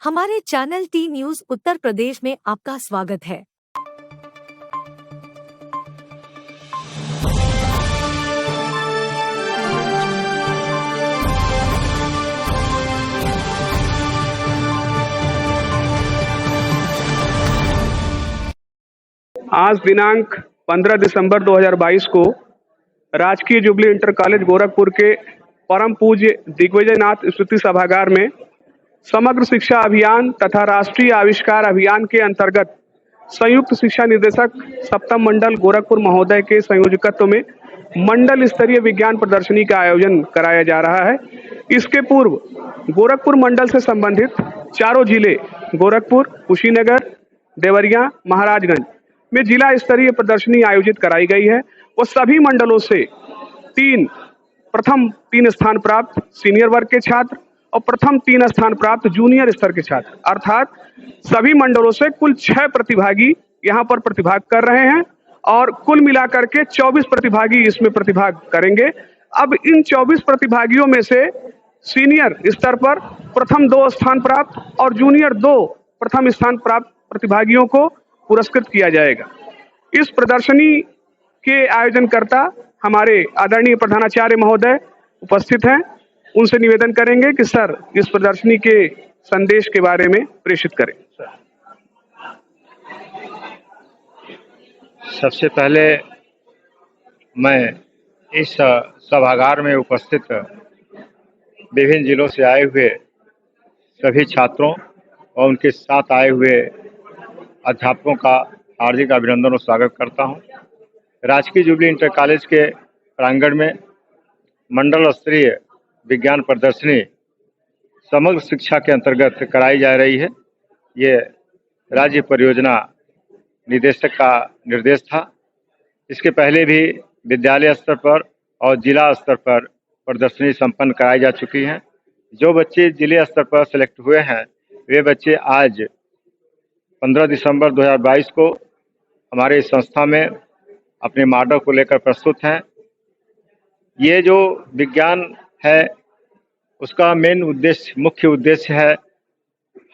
हमारे channel T news Uttar Pradesh में आपका स्वागत है। आज दिनांक 15 दिसंबर 2022 को राजकीय जुबली इंटर कॉलेज गोरखपुर के परम पूज्य दिग्विजयनाथ स्मृति सभागार में समग्र शिक्षा अभियान तथा राष्ट्रीय आविष्कार अभियान के अंतर्गत संयुक्त शिक्षा निदेशक सप्तम मंडल गोरखपुर महोदय के संयोजकत्व में मंडल स्तरीय विज्ञान प्रदर्शनी का आयोजन कराया जा रहा है। इसके पूर्व गोरखपुर मंडल से संबंधित चारों जिले गोरखपुर, कुशीनगर, देवरिया, महाराजगंज में जिला स्तरीय प्रदर्शनी आयोजित कराई गई है। वो सभी मंडलों से प्रथम 3 स्थान प्राप्त सीनियर वर्ग के छात्र और प्रथम 3 स्थान प्राप्त जूनियर स्तर के छात्र, अर्थात सभी मंडलों से कुल 6 प्रतिभागी यहाँ पर प्रतिभाग कर रहे हैं और कुल मिलाकर के 24 प्रतिभागी इसमें प्रतिभाग करेंगे। अब इन 24 प्रतिभागियों में से सीनियर स्तर पर प्रथम 2 स्थान प्राप्त और जूनियर 2 प्रथम स्थान प्राप्त प्रतिभागियों को पुरस्कृत किया जाएगा। इस प्रदर्शनी के आयोजनकर्ता हमारे आदरणीय प्रधानाचार्य महोदय उपस्थित हैं। उनसे निवेदन करेंगे कि सर इस प्रदर्शनी के संदेश के बारे में प्रेषित करें। सबसे पहले मैं इस सभागार में उपस्थित विभिन्न जिलों से आए हुए सभी छात्रों और उनके साथ आए हुए अध्यापकों का हार्दिक अभिनंदन और स्वागत करता हूं। राजकीय जुबली इंटर कॉलेज के प्रांगण में मंडल स्तरीय विज्ञान प्रदर्शनी समग्र शिक्षा के अंतर्गत कराई जा रही है। ये राज्य परियोजना निदेशक का निर्देश था। इसके पहले भी विद्यालय स्तर पर और जिला स्तर पर प्रदर्शनी संपन्न कराई जा चुकी हैं। जो बच्चे जिले स्तर पर सेलेक्ट हुए हैं वे बच्चे आज 15 दिसंबर 2022 को हमारे इस संस्था में अपने मॉडल को लेकर प्रस्तुत हैं। ये जो विज्ञान है उसका मुख्य उद्देश्य है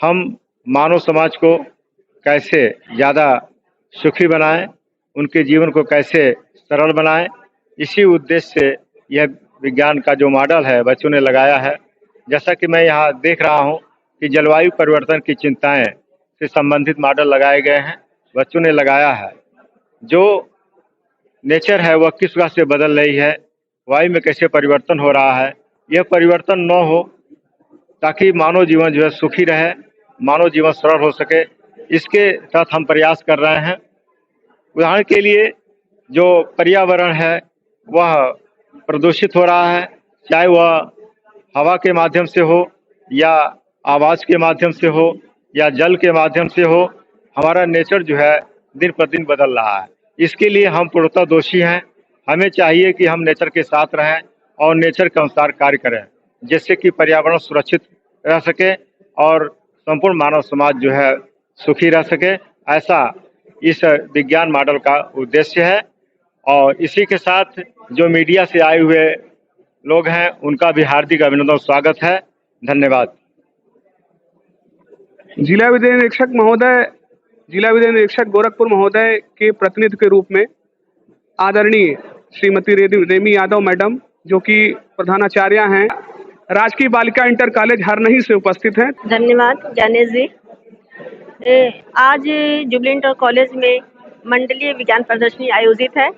हम मानव समाज को कैसे ज़्यादा सुखी बनाएं, उनके जीवन को कैसे सरल बनाएं। इसी उद्देश्य से यह विज्ञान का जो मॉडल है बच्चों ने लगाया है। जैसा कि मैं यहाँ देख रहा हूँ कि जलवायु परिवर्तन की चिंताएं से संबंधित मॉडल लगाए गए हैं, बच्चों ने लगाया है। जो नेचर है वह किस प्रकार से बदल रही है, वायु में कैसे परिवर्तन हो रहा है, यह परिवर्तन न हो ताकि मानव जीवन जो है सुखी रहे, मानव जीवन सरल हो सके, इसके तहत हम प्रयास कर रहे हैं। उदाहरण के लिए जो पर्यावरण है वह प्रदूषित हो रहा है, चाहे वह हवा के माध्यम से हो या आवाज़ के माध्यम से हो या जल के माध्यम से हो। हमारा नेचर जो है दिन प्रतिदिन बदल रहा है। इसके लिए हम पूर्णतः दोषी हैं। हमें चाहिए कि हम नेचर के साथ रहें और नेचर के अनुसार कार्य करें, जिससे कि पर्यावरण सुरक्षित रह सके और संपूर्ण मानव समाज जो है सुखी रह सके। ऐसा इस विज्ञान मॉडल का उद्देश्य है। और इसी के साथ जो मीडिया से आए हुए लोग हैं उनका भी हार्दिक अभिनंदन और स्वागत है। धन्यवाद। जिला विद्यालय निरीक्षक गोरखपुर महोदय के प्रतिनिधि के रूप में आदरणीय श्रीमती रेमी यादव मैडम, जो कि प्रधानाचार्य हैं, राजकीय बालिका इंटर कॉलेज हरनही से उपस्थित हैं। धन्यवाद ज्ञानेश जी। आज जुबली इंटर कॉलेज में मंडलीय विज्ञान प्रदर्शनी आयोजित है।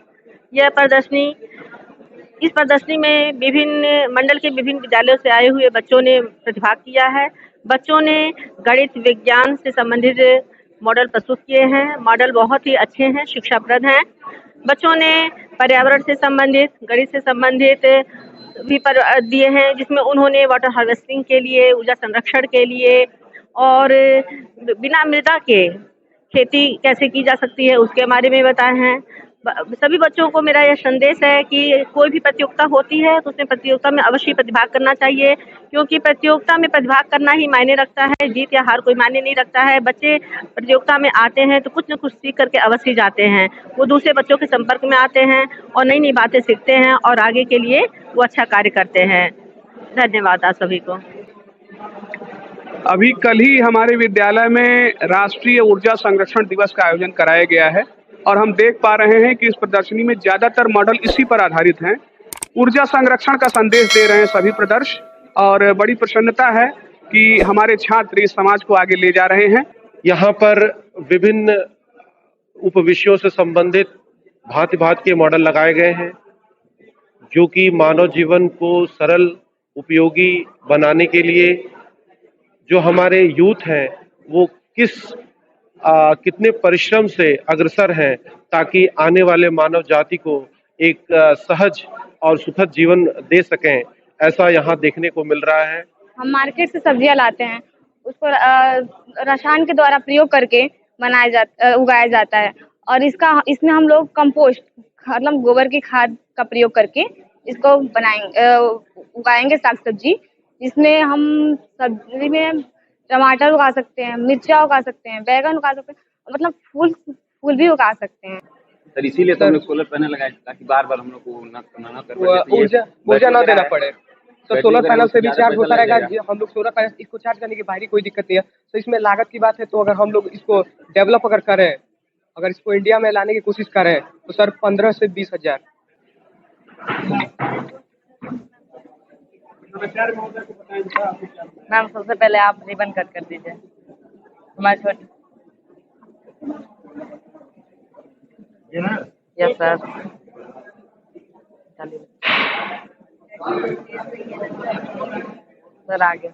इस प्रदर्शनी में विभिन्न मंडल के विभिन्न विद्यालयों से आए हुए बच्चों ने प्रतिभाग किया है। बच्चों ने गणित विज्ञान से संबंधित मॉडल प्रस्तुत किए हैं। मॉडल बहुत ही अच्छे हैं, शिक्षाप्रद हैं। बच्चों ने पर्यावरण से संबंधित, गणित से संबंधित भी दिए हैं, जिसमें उन्होंने वाटर हार्वेस्टिंग के लिए, ऊर्जा संरक्षण के लिए और बिना मृदा के खेती कैसे की जा सकती है उसके बारे में बताए हैं। सभी बच्चों को मेरा यह संदेश है कि कोई भी प्रतियोगिता होती है तो उसमें प्रतियोगिता में अवश्य प्रतिभाग करना चाहिए, क्योंकि प्रतियोगिता में प्रतिभाग करना ही मायने रखता है। जीत या हार कोई मायने नहीं रखता है। बच्चे प्रतियोगिता में आते हैं तो कुछ न कुछ सीख करके अवश्य जाते हैं। वो दूसरे बच्चों के संपर्क में आते हैं और नई नई बातें सीखते हैं और आगे के लिए वो अच्छा कार्य करते हैं। धन्यवाद आप सभी को। अभी कल ही हमारे विद्यालय में राष्ट्रीय ऊर्जा संरक्षण दिवस का आयोजन कराया गया है और हम देख पा रहे हैं कि इस प्रदर्शनी में ज्यादातर मॉडल इसी पर आधारित हैं। ऊर्जा संरक्षण का संदेश दे रहे हैं सभी प्रदर्श और बड़ी प्रसन्नता है कि हमारे छात्र इस समाज को आगे ले जा रहे हैं। यहाँ पर विभिन्न उपविषयों से संबंधित भांति भांति के मॉडल लगाए गए हैं जो कि मानव जीवन को सरल उपयोगी बनाने के लिए जो हमारे यूथ हैं वो कितने परिश्रम से अग्रसर हैं ताकि आने वाले मानव जाति को एक सहज और सुखद जीवन दे सकें, ऐसा यहाँ देखने को मिल रहा है। हम मार्केट से सब्जियां लाते हैं, उसको रसायन के द्वारा प्रयोग करके उगाया जाता है और इसमें हम लोग कंपोस्ट मतलब गोबर की खाद का प्रयोग करके इसको उगाएंगे साग सब्जी, जिसमें हम सब्जी में टमाटर उगा सकते हैं, मिर्चा उगा सकते हैं, बैगन उगा सकते हैं, मतलब फूल भी उगा सकते हैं। सर इसीलिए तो हम लोग सोलर पैनल लगाए ताकि बार बार हम लोग को ना कर ऊर्जा ना देना पड़े। तो सोलर पैनल से भी चार्ज होता रहेगा। हम लोग सोलर पैनल इसको चार्ज करने की बाहरी कोई दिक्कत नहीं है। तो इसमें लागत की बात है, तो अगर हम लोग इसको डेवलप अगर करें, अगर इसको इंडिया में लाने की कोशिश करें तो सर 15 से 20 हजार। मैम सबसे पहले आप रिबन कट कर दीजिए हमारे छोटे। Yes sir. चलिए सर आगे।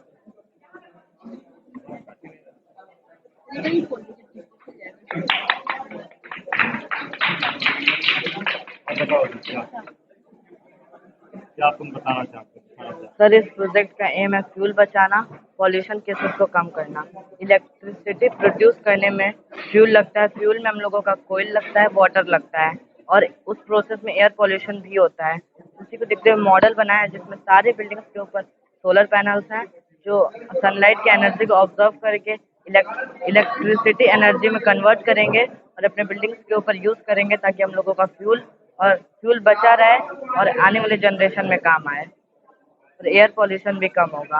क्या तुम बताना चाहते हो? सर इस प्रोजेक्ट का एम है फ्यूल बचाना, पॉल्यूशन केसेस को कम करना। इलेक्ट्रिसिटी प्रोड्यूस करने में फ्यूल लगता है, फ्यूल में हम लोगों का कोयल लगता है, वाटर लगता है और उस प्रोसेस में एयर पॉल्यूशन भी होता है। उसी को देखते हुए मॉडल बनाया है जिसमें सारे बिल्डिंग्स के ऊपर सोलर पैनल्स हैं जो सनलाइट की एनर्जी को ऑब्जर्व करके इलेक्ट्रिसिटी एनर्जी में कन्वर्ट करेंगे और अपने बिल्डिंग्स के ऊपर यूज़ करेंगे ताकि हम लोगों का फ्यूल बचा रहे और आने वाले जनरेशन में काम आए और एयर पॉल्यूशन भी कम होगा।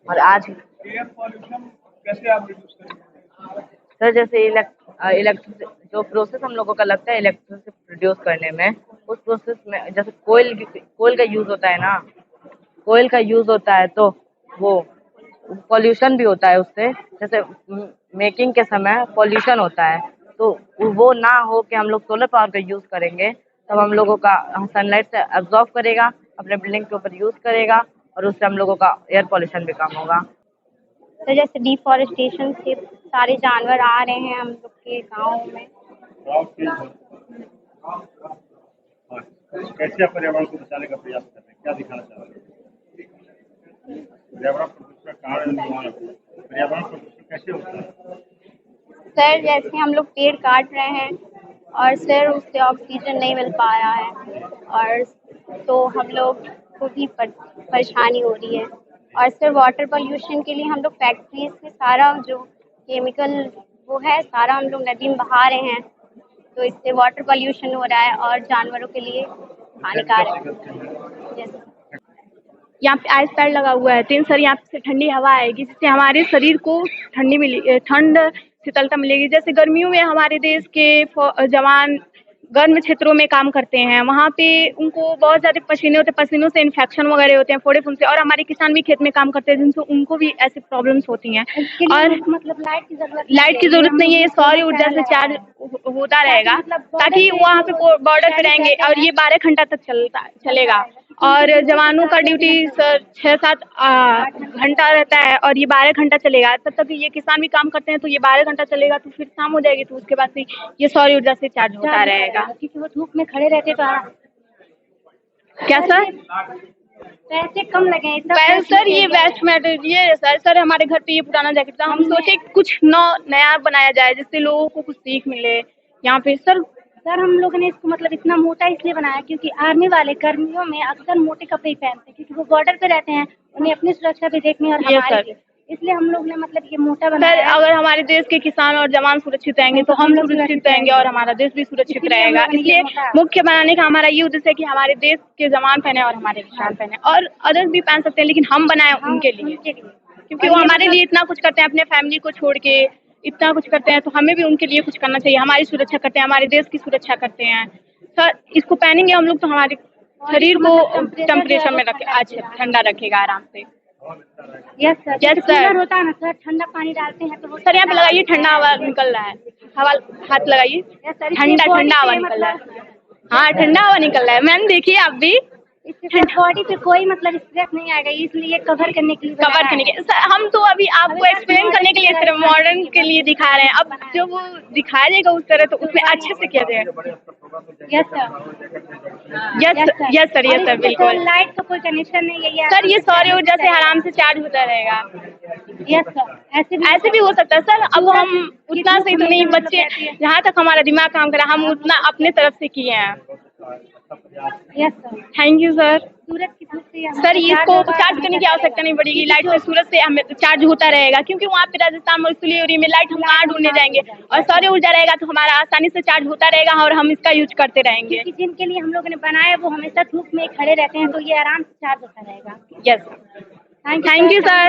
और आज एयर पॉल्यूशन कैसे आप रिड्यूस करेंगे? सर जैसे इलेक्ट्रिक जो प्रोसेस हम लोगों का लगता है इलेक्ट्रिसिटी प्रोड्यूस करने में, उस प्रोसेस में जैसे कोयल का यूज़ होता है ना, कोयल का यूज़ होता है तो वो पॉल्यूशन भी होता है उससे। जैसे मेकिंग के समय पॉल्यूशन होता है तो वो ना हो कि हम लोग सोलर पावर का यूज़ करेंगे, तब हम लोगों का सनलाइट से एब्जॉर्ब करेगा, अपने बिल्डिंग के ऊपर यूज़ करेगा और उससे हम लोगों का एयर पॉल्यूशन भी कम होगा। तो जैसे डिफॉरेस्टेशन से सारे जानवर आ रहे हैं हम लोग के गाँव में। कैसे आप पर्यावरण को बचाने का प्रयास कर रहे हैं, क्या दिखाना चाह रहे हैं? पर्यावरण प्रदूषण पर्यावरण प्रदूषण कैसे होता है? सर जैसे हम लोग पेड़ काट रहे हैं और सर उससे ऑक्सीजन नहीं मिल पा रहा है और तो हम लोग को भी परेशानी हो रही है। और सर वाटर पोल्यूशन के लिए हम लोग फैक्ट्रीज से सारा जो केमिकल वो है सारा हम लोग नदी में बहा रहे हैं, तो इससे वाटर पोल्यूशन हो रहा है और जानवरों के लिए हानिकारक है। यहाँ पे आइस पैड लगा हुआ है, तो सर यहाँ से ठंडी हवा आएगी जिससे हमारे शरीर को ठंड शीतलता मिलेगी। जैसे गर्मियों में हमारे देश के जवान गर्म क्षेत्रों में काम करते हैं, वहाँ पे उनको बहुत ज़्यादा पसीने होते हैं, पसीनों से इन्फेक्शन वगैरह होते हैं, फोड़े फुंसे। और हमारे किसान भी खेत में काम करते हैं जिनसे उनको भी ऐसी प्रॉब्लम्स होती हैं। और मतलब लाइट की जरूरत नहीं है, सौर ऊर्जा से चार्ज होता रहेगा ताकि वहाँ पे बॉर्डर पे रहेंगे और ये 12 घंटा तक चलेगा। और जवानों का ड्यूटी 6-7 घंटा रहता है और ये 12 घंटा चलेगा। तब तक ये किसान भी काम करते हैं तो ये 12 घंटा चलेगा, तो फिर शाम हो जाएगी तो उसके बाद से ये सौर ऊर्जा से चार्ज होता रहेगा। क्योंकि वो धूप में खड़े रहते तो क्या सर पैसे कम लगे सर? ये वेस्ट मैटर ये सर हमारे घर पे ये पुराना जैकेट था, हम सोचे कुछ नया बनाया जाए जिससे लोगों को कुछ सीख मिले यहाँ पे। सर हम लोगों ने इसको मतलब इतना मोटा इसलिए बनाया क्योंकि आर्मी वाले गर्मियों में अक्सर मोटे कपड़े ही पहनते हैं क्योंकि वो बॉर्डर पे रहते हैं, उन्हें अपनी सुरक्षा भी देखनी और हमारी भी। इसलिए हम लोग ने मतलब ये मोटा सर बनाया है। अगर हमारे देश के किसान और जवान सुरक्षित रहेंगे तो हम लोग सुरक्षित रहेंगे और हमारा देश भी सुरक्षित इसीलिए हम रहेगा। लोगों ने ये इसलिए मोटा मुख्य बनाने का हमारा ये उद्देश्य है कि हमारे देश के जवान पहने और हमारे किसान पहने, और अदर्स भी पहन सकते हैं लेकिन हम बनाए उनके लिए, क्योंकि वो हमारे लिए इतना कुछ करते हैं, अपने फैमिली को छोड़ के इतना कुछ करते हैं, तो हमें भी उनके लिए कुछ करना चाहिए। हमारी सुरक्षा करते हैं, हमारे देश की सुरक्षा करते हैं। सर इसको पहनेंगे हम लोग तो हमारे शरीर को टेम्परेचर में रखे, अच्छा ठंडा रखेगा आराम से। Yes sir. Yes sir. होता है ना सर, ठंडा पानी डालते हैं तो सर यहाँ पे लगाइए, ठंडा हवा निकल रहा है, हवा हाथ लगाइए, ठंडा ठंडा हवा निकल रहा है। हाँ ठंडा हवा निकल रहा है मैम, देखिए आप भी। इससे बॉडी पे कोई मतलब स्ट्रेस नहीं आएगा, इसलिए कवर करने के लिए कवर करने के सर, हम तो अभी आपको एक्सप्लेन करने के लिए सिर्फ मॉडर्न के लिए दिखा रहे हैं। अब जो वो दिखाया जाएगा उस तरह तो उसमें अच्छे से किया जाएगा। Yes sir. यस सर बिल्कुल। लाइट का कोई कनेक्शन नहीं है सर ये सौर ऊर्जा से आराम से चार्ज होता रहेगा। Yes sir. ऐसे भी हो सकता है सर। अब हम उतना सही तो नहीं, बच्चे जहाँ तक हमारा दिमाग काम करा हम उतना अपने तरफ से किए हैं। Yes sir. Thank you sir. सूरज की धूप से सर इसको चार्ज करने की आवश्यकता नहीं पड़ेगी, लाइट से सूरज से हमें चार्ज होता रहेगा, क्योंकि वहाँ पे राजस्थान मरुस्थलीय एरिया में लाइट हम कहाँ ढूंढने जाएंगे, और सौर ऊर्जा रहेगा तो हमारा आसानी से चार्ज होता रहेगा और हम इसका यूज करते रहेंगे। जिनके लिए हम लोगों ने बनाया वो हमेशा धूप में खड़े रहते हैं, तो ये आराम से चार्ज होता रहेगा। Yes thank you sir.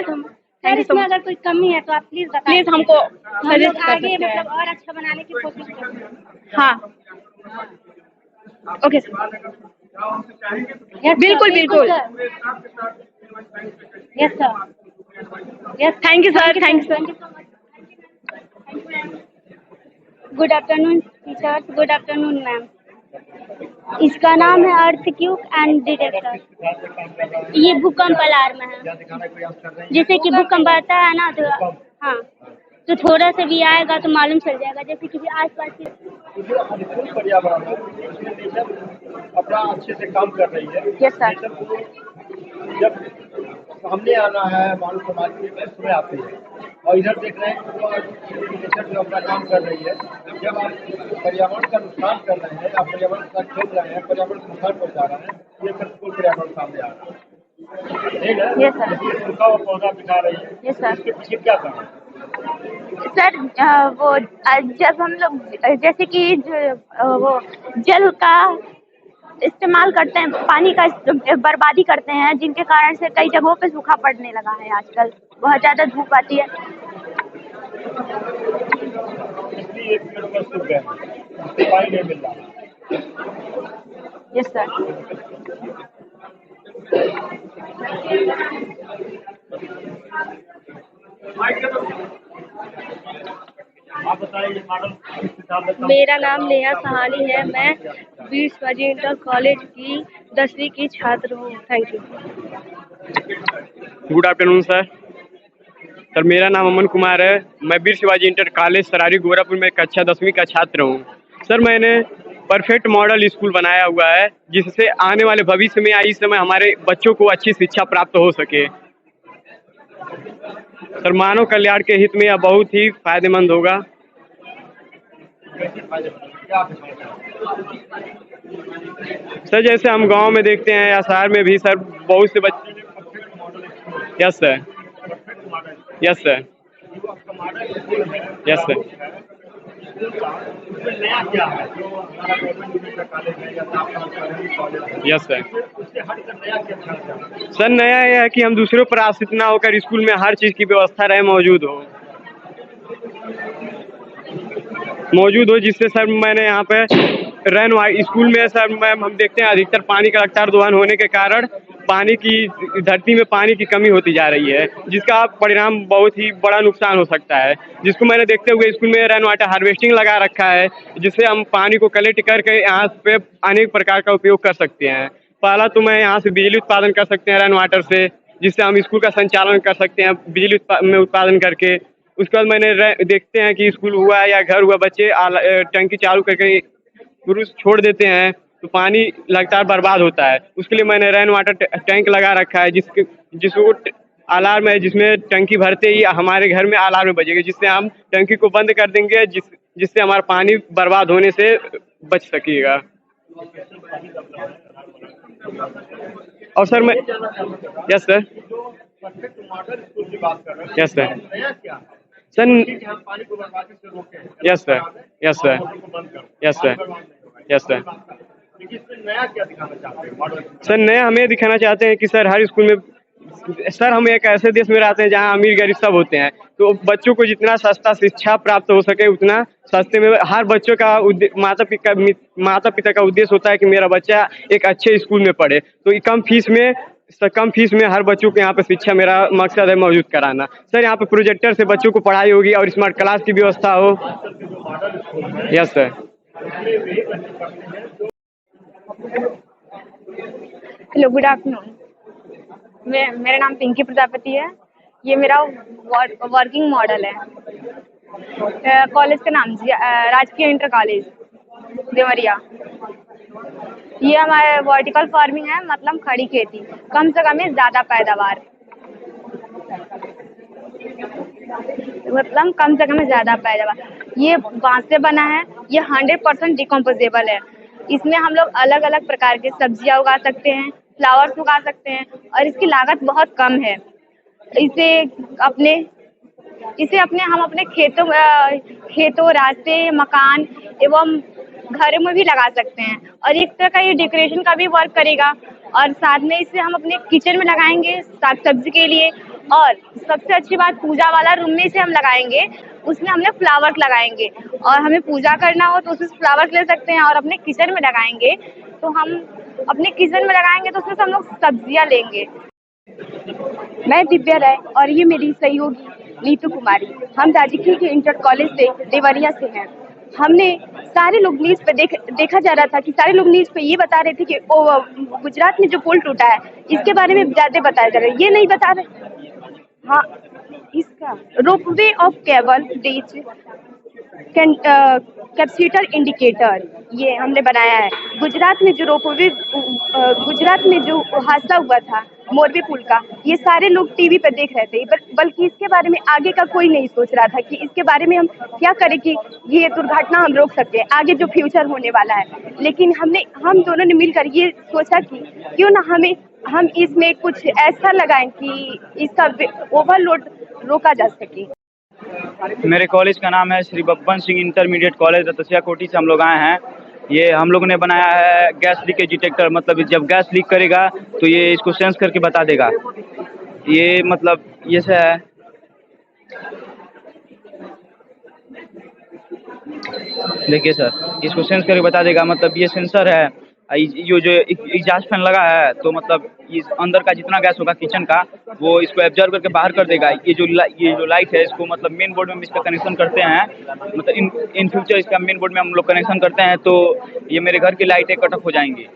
Sir इसमें अगर कोई कमी है तो आप प्लीज प्लीज हमको सजेस्ट कर आगे सकते हैं। मतलब और अच्छा बनाने की कोशिश करें। हाँ ओके सर, बिल्कुल बिल्कुल। Yes sir. Yes thank you sir, thank you sir. Good afternoon teachers, good afternoon ma'am. इसका नाम है अर्थ क्यूब एंड डिटेक्टर। ये भूकंप अलार्म है। जैसे कि भूकंप आता है ना तो हाँ तो थोड़ा सा भी आएगा तो मालूम चल जाएगा। जैसे कि आसपास पर्यावरण अपना अच्छे से काम कर रही है। Yes sir. जब सामने आना है मानव समाज के समय आती है, और इधर देख रहे हैं कि जो अपना काम कर रही है। जब आप पर्यावरण का नुकसान कर रहे हैं, आप पर्यावरण के साथ खेल रहे हैं, पर्यावरण को नुकसान पहुँचा रहे हैं, ये प्रतिकूल पर्यावरण सामने आ रहा है। Yes sir. सूखा हुआ पौधा दिखा रही है। Yes sir. इसके पीछे क्या कारण है? सर वो जब हम लोग जैसे कि वो जल का इस्तेमाल करते हैं, पानी का बर्बादी करते हैं, जिनके कारण से कई जगहों पे सूखा पड़ने लगा है आजकल। बहुत ज्यादा धूप आती है इसलिए सूख गए, पानी नहीं मिल रहा। Yes sir. आप बताइए मॉडल। मेरा नाम नेहा सहानी है। मैं वीर शिवाजी इंटर कॉलेज की 10वीं की छात्र हूँ। Thank you. Good afternoon sir. Sir मेरा नाम अमन कुमार है। मैं वीर शिवाजी इंटर कॉलेज सरारी गोरखपुर में कक्षा 10वीं का छात्र हूँ। सर मैंने परफेक्ट मॉडल स्कूल बनाया हुआ है, जिससे आने वाले भविष्य में इस समय हमारे बच्चों को अच्छी शिक्षा प्राप्त हो सके। सर मानव कल्याण के हित में यह बहुत ही फायदेमंद होगा। सर जैसे हम गांव में देखते हैं या शहर में भी सर बहुत से बच्चे। Yes sir. Yes sir. Yes sir. Yes sir. Sir नया यह है कि हम दूसरों पर आश्रित ना होकर स्कूल में हर चीज़ की व्यवस्था रहे मौजूद हो, जिससे सर मैंने यहाँ पे रैन स्कूल में सर मैम हम देखते हैं अधिकतर पानी का लगातार दोहन होने के कारण पानी की धरती में पानी की कमी होती जा रही है, जिसका परिणाम बहुत ही बड़ा नुकसान हो सकता है। जिसको मैंने देखते हुए स्कूल में रेन वाटर हार्वेस्टिंग लगा रखा है, जिससे हम पानी को कलेक्ट करके यहाँ पे अनेक प्रकार का उपयोग कर सकते हैं। पहला तो मैं यहाँ से बिजली उत्पादन कर सकते हैं रेन वाटर से, जिससे हम स्कूल का संचालन कर सकते हैं बिजली में उत्पादन करके। उसके बाद मैंने देखते हैं कि स्कूल हुआ या घर हुआ, बच्चे टंकी चालू करके पुरुष छोड़ देते हैं तो पानी लगातार बर्बाद होता है। उसके लिए मैंने रेन वाटर टैंक लगा रखा है, जिसको अलार्म है, जिसमें टंकी भरते ही हमारे घर में अलार्म बजेगा, जिससे हम टंकी को बंद कर देंगे, जिससे हमारा पानी बर्बाद होने से बच सकेगा। और सर मैं yes sir. Yes sir. Sir yes sir, yes sir, yes sir, yes sir. Sir नया हम ये दिखाना चाहते हैं कि सर हर स्कूल में, सर हम एक ऐसे देश में रहते हैं जहाँ अमीर गरीब सब होते हैं, तो बच्चों को जितना सस्ता शिक्षा प्राप्त हो सके उतना सस्ते में हर बच्चों का माता पिता का उद्देश्य होता है कि मेरा बच्चा एक अच्छे स्कूल में पढ़े, तो कम फीस में हर बच्चों को यहाँ पे शिक्षा मेरा मकसद है मौजूद कराना। सर यहाँ पे प्रोजेक्टर से बच्चों को पढ़ाई होगी और स्मार्ट क्लास की व्यवस्था हो। Yes sir. Hello, good afternoon. मेरा नाम पिंकी प्रजापति है। ये मेरा वर्किंग मॉडल है। कॉलेज का नाम राजकीय इंटर कॉलेज देवरिया। ये हमारा वर्टिकल फार्मिंग है, मतलब खड़ी खेती, कम से कम में ज़्यादा पैदावार, मतलब कम से कम में ज़्यादा पैदावार। ये बांस से बना है। ये 100% डिकम्पोजेबल है। इसमें हम लोग अलग अलग प्रकार के सब्जियां उगा सकते हैं, फ्लावर्स उगा सकते हैं और इसकी लागत बहुत कम है। हम अपने खेतों, रास्ते, मकान एवं घरों में भी लगा सकते हैं और एक तरह का ये डेकोरेशन का भी वर्क करेगा। और साथ में इसे हम अपने किचन में लगाएंगे साग सब्जी के लिए। और सबसे अच्छी बात, पूजा वाला रूम में इसे हम लगाएंगे, उसमें हमने फ्लावर्स लगाएंगे और हमें पूजा करना हो तो उसमें फ्लावर्स ले सकते हैं। और अपने किचन में लगाएंगे तो उसमें से हम लोग सब्जियां लेंगे। मैं दिव्या राय और ये मेरी सहयोगी नीतू कुमारी। हम राजकीय के इंटर कॉलेज से देवरिया से हैं। हमने सारे लोग न्यूज़ पे देखा जा रहा था कि सारे लोग न्यूज़ पे ये बता रहे थे कि गुजरात में जो पुल टूटा है इसके बारे में ज़्यादा बताया जा रहा है। ये नहीं बता रहे। हाँ, इसका ropeway of cable bridge capacitor indicator ये हमने बनाया है। गुजरात में जो हादसा हुआ था मोरबी पुल का, ये सारे लोग टीवी पर देख रहे थे, बल्कि इसके बारे में आगे का कोई नहीं सोच रहा था कि इसके बारे में हम क्या करें कि ये दुर्घटना हम रोक सकते हैं, आगे जो फ्यूचर होने वाला है। लेकिन हम दोनों ने मिलकर ये सोचा कि क्यों ना हम इसमें कुछ ऐसा लगाएं कि इसका ओवरलोड रोका जा सके। मेरे कॉलेज का नाम है श्री बब्बन सिंह इंटरमीडिएट कॉलेज, रतसिया कोटी से हम लोग आए हैं। ये हम लोग ने बनाया है गैस लीकेज डिटेक्टर, मतलब जब गैस लीक करेगा तो ये इसको सेंस करके बता देगा। ये मतलब ये से है, देखिए सर, इसको सेंस करके बता देगा। मतलब ये सेंसर है, ये जो एग्जॉस्ट फैन लगा है तो मतलब इस अंदर का जितना गैस होगा किचन का वो इसको एब्जॉर्ब करके बाहर कर देगा। ये जो लाइट है इसको मतलब मेन बोर्ड में इसका कनेक्शन करते हैं, मतलब इन फ्यूचर इसका मेन बोर्ड में हम लोग कनेक्शन करते हैं तो ये मेरे घर की लाइटें कट ऑफ हो जाएंगी।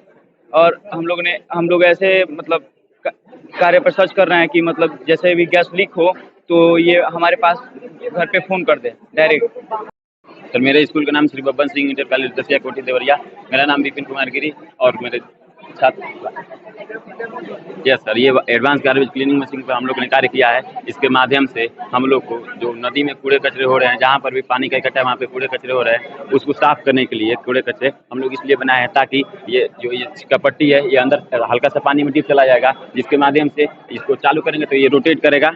और हम लोग ऐसे मतलब कार्य पर सर्च कर रहे हैं कि मतलब जैसे भी गैस लीक हो तो ये हमारे पास घर पे फ़ोन कर दे डायरेक्ट। सर मेरे स्कूल का नाम श्री बब्बन सिंह इंटर कॉलेज रतसिया कोटी देवरिया। मेरा नाम विपिन कुमार गिरी और मेरे छात्र। यस सर, ये एडवांस गार्बेज क्लीनिंग मशीन पर हम लोग ने कार्य किया है। इसके माध्यम से हम लोग को जो नदी में कूड़े कचरे हो रहे हैं, जहाँ पर भी पानी का इकट्ठा है वहाँ पे कूड़े कचरे हो रहे हैं, उसको साफ करने के लिए कूड़े कचरे हम लोग इसलिए बनाए हैं ताकि ये इसका पट्टी है ये अंदर हल्का सा पानी में डीप चला जाएगा, जिसके माध्यम से इसको चालू करेंगे तो ये रोटेट करेगा।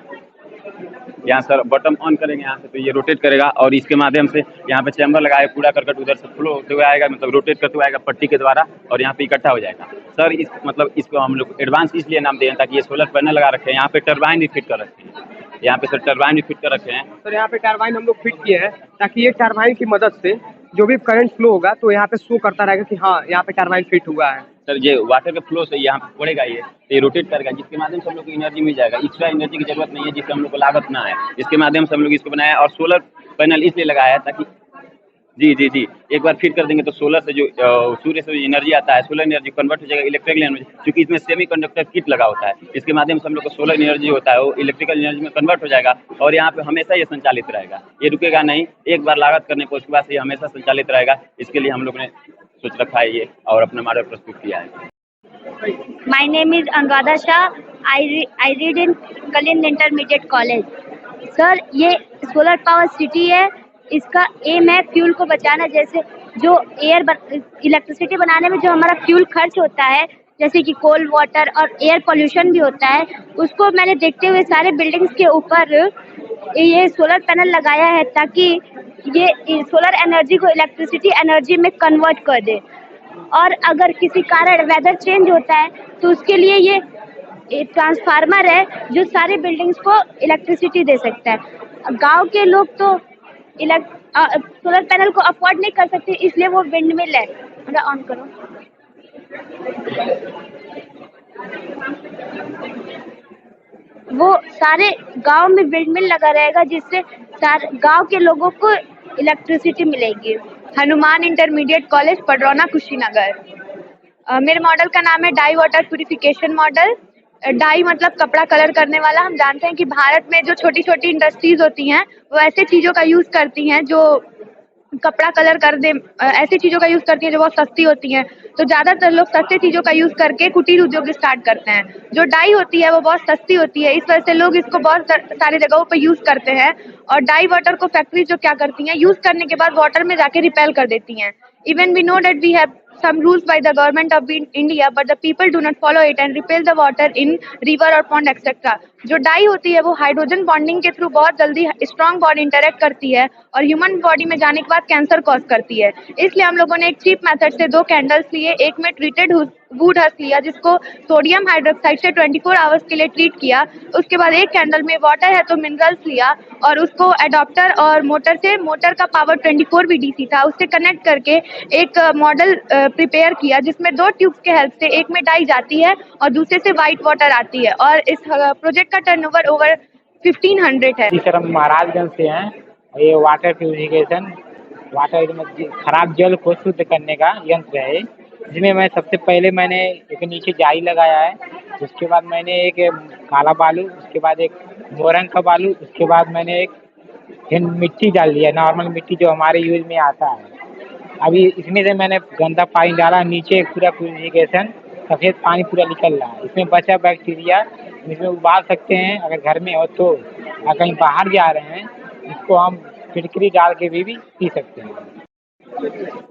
यहाँ सर बटन ऑन करेंगे यहाँ से तो ये रोटेट करेगा और इसके माध्यम से यहाँ पे चैम्बर लगाए कूड़ा करकट उधर से फ्लो होते हुए आएगा, मतलब रोटेट करते हुए आएगा पट्टी के द्वारा और यहाँ पे इकट्ठा हो जाएगा। सर इसको हम लोग एडवांस इसलिए नाम दिए ताकि ये सोलर पैनल लगा रखे हैं, यहाँ पे टरबाइन भी फिट कर रखे हैं, यहाँ पे सर टरबाइन भी फिट कर रखे हैं। सर यहाँ पे टरबाइन हम लोग फिट किए हैं ताकि ये टरबाइन की मदद से जो भी करंट फ्लो होगा तो यहाँ पे शो करता रहेगा कि हाँ यहाँ पे टरबाइन फिट हुआ है। सर ये वाटर के फ्लो से यहाँ पे पड़ेगा, ये रोटेट करेगा, जिसके माध्यम से हम लोग को एनर्जी मिल जाएगा। एक्स्ट्रा एनर्जी की जरूरत नहीं है, जिससे हम लोग को लागत ना है। इसके माध्यम से हम लोग इसको बनाया और सोलर पैनल इसलिए लगाया है ताकि जी एक बार फिट कर देंगे तो सोलर से जो सूर्य से एनर्जी आता है, सोलर एनर्जी कन्वर्ट हो जाएगा इलेक्ट्रिकल एनर्जी, क्योंकि इसमें सेमीकंडक्टर किट लगा होता है। इसके माध्यम से हम लोग को सोलर एनर्जी होता है वो इलेक्ट्रिकल एनर्जी में कन्वर्ट हो जाएगा और यहाँ पे हमेशा ये संचालित रहेगा, ये रुकेगा नहीं। एक बार लागत करने को उसके बाद से ये हमेशा संचालित रहेगा। इसके लिए हम लोग ने सोच रखा है ये और अपना मॉडल प्रस्तुत किया है। My name is Anuradha Shah. I read in Kalind Intermediate College. Sir ये सोलर पावर सिटी है, इसका एम है फ्यूल को बचाना। जैसे जो इलेक्ट्रिसिटी बनाने में जो हमारा फ्यूल खर्च होता है जैसे कि कोल वाटर और एयर पोल्यूशन भी होता है, उसको मैंने देखते हुए सारे बिल्डिंग्स के ऊपर ये सोलर पैनल लगाया है ताकि ये सोलर एनर्जी को इलेक्ट्रिसिटी एनर्जी में कन्वर्ट कर दे। और अगर किसी कारण वेदर चेंज होता है तो उसके लिए ये ट्रांसफार्मर है जो सारे बिल्डिंग्स को इलेक्ट्रिसिटी दे सकता है। गांव के लोग तो सोलर पैनल को अफोर्ड नहीं कर सकते, इसलिए वो विंड मिल है। ऑन करो। वो सारे गांव में विंड मिल लगा रहेगा जिससे गांव के लोगों को इलेक्ट्रिसिटी मिलेगी। Hanuman intermediate college, Padrauna, Kushinagar. मेरे मॉडल का नाम है dye water purification model. Dye मतलब कपड़ा कलर करने वाला। हम जानते हैं कि भारत में जो छोटी छोटी इंडस्ट्रीज होती हैं वो ऐसे चीज़ों का यूज़ करती हैं जो कपड़ा कलर कर दे, ऐसी चीज़ों का यूज़ करती हैं जो बहुत सस्ती होती हैं। तो ज़्यादातर लोग सस्ते चीज़ों का यूज़ करके कुटीर उद्योग स्टार्ट करते हैं। जो डाई होती है वो बहुत सस्ती होती है, इस वजह से लोग इसको बहुत सारी जगहों पर यूज़ करते हैं। और डाई वाटर को फैक्ट्री जो क्या करती हैं, यूज़ करने के बाद वाटर में जाके रिपेल कर देती हैं। Even we know that we have some rules by the government of India, but the people do not follow it and repel the water in river or pond etc. जो die होती है वो hydrogen bonding के through बहुत जल्दी strong bond interact करती है और ह्यूमन बॉडी में जाने के बाद कैंसर कॉज करती है। इसलिए हम लोगों ने एक चीप मेथड से 2 कैंडल्स लिए, एक में ट्रीटेड वुड हस्क लिया जिसको सोडियम हाइड्रोक्साइड से 24 आवर्स के लिए ट्रीट किया। उसके बाद एक कैंडल में वाटर है तो मिनरल्स लिया और उसको एडाप्टर और मोटर का पावर 24 VDC था, उससे कनेक्ट करके एक मॉडल प्रिपेयर किया जिसमें 2 ट्यूब्स के हेल्प से एक में डाई जाती है और दूसरे से व्हाइट वाटर आती है। और इस प्रोजेक्ट का टर्नओवर ओवर 1500 है। जी सर, हम महाराजगंज से हैं। ये वाटर प्यूरिफिकेशन, वाटर में खराब जल को शुद्ध करने का यंत्र है, जिसमें मैं सबसे पहले मैंने एक नीचे जाली लगाया है, उसके बाद मैंने एक काला बालू, उसके बाद एक मोरंग का बालू, उसके बाद मैंने एक मिट्टी डाल दिया, नॉर्मल मिट्टी जो हमारे यूज में आता है। अभी इसमें से मैंने गंदा पानी डाला, नीचे पूरा प्यूरिफिकेशन सफ़ेद पानी पूरा निकल रहा है। इसमें बचा बैक्टीरिया इसमें उबाल सकते हैं अगर घर में हो तो, अगर कहीं बाहर जा रहे हैं इसको हम फिटकरी डाल के भी पी सकते हैं।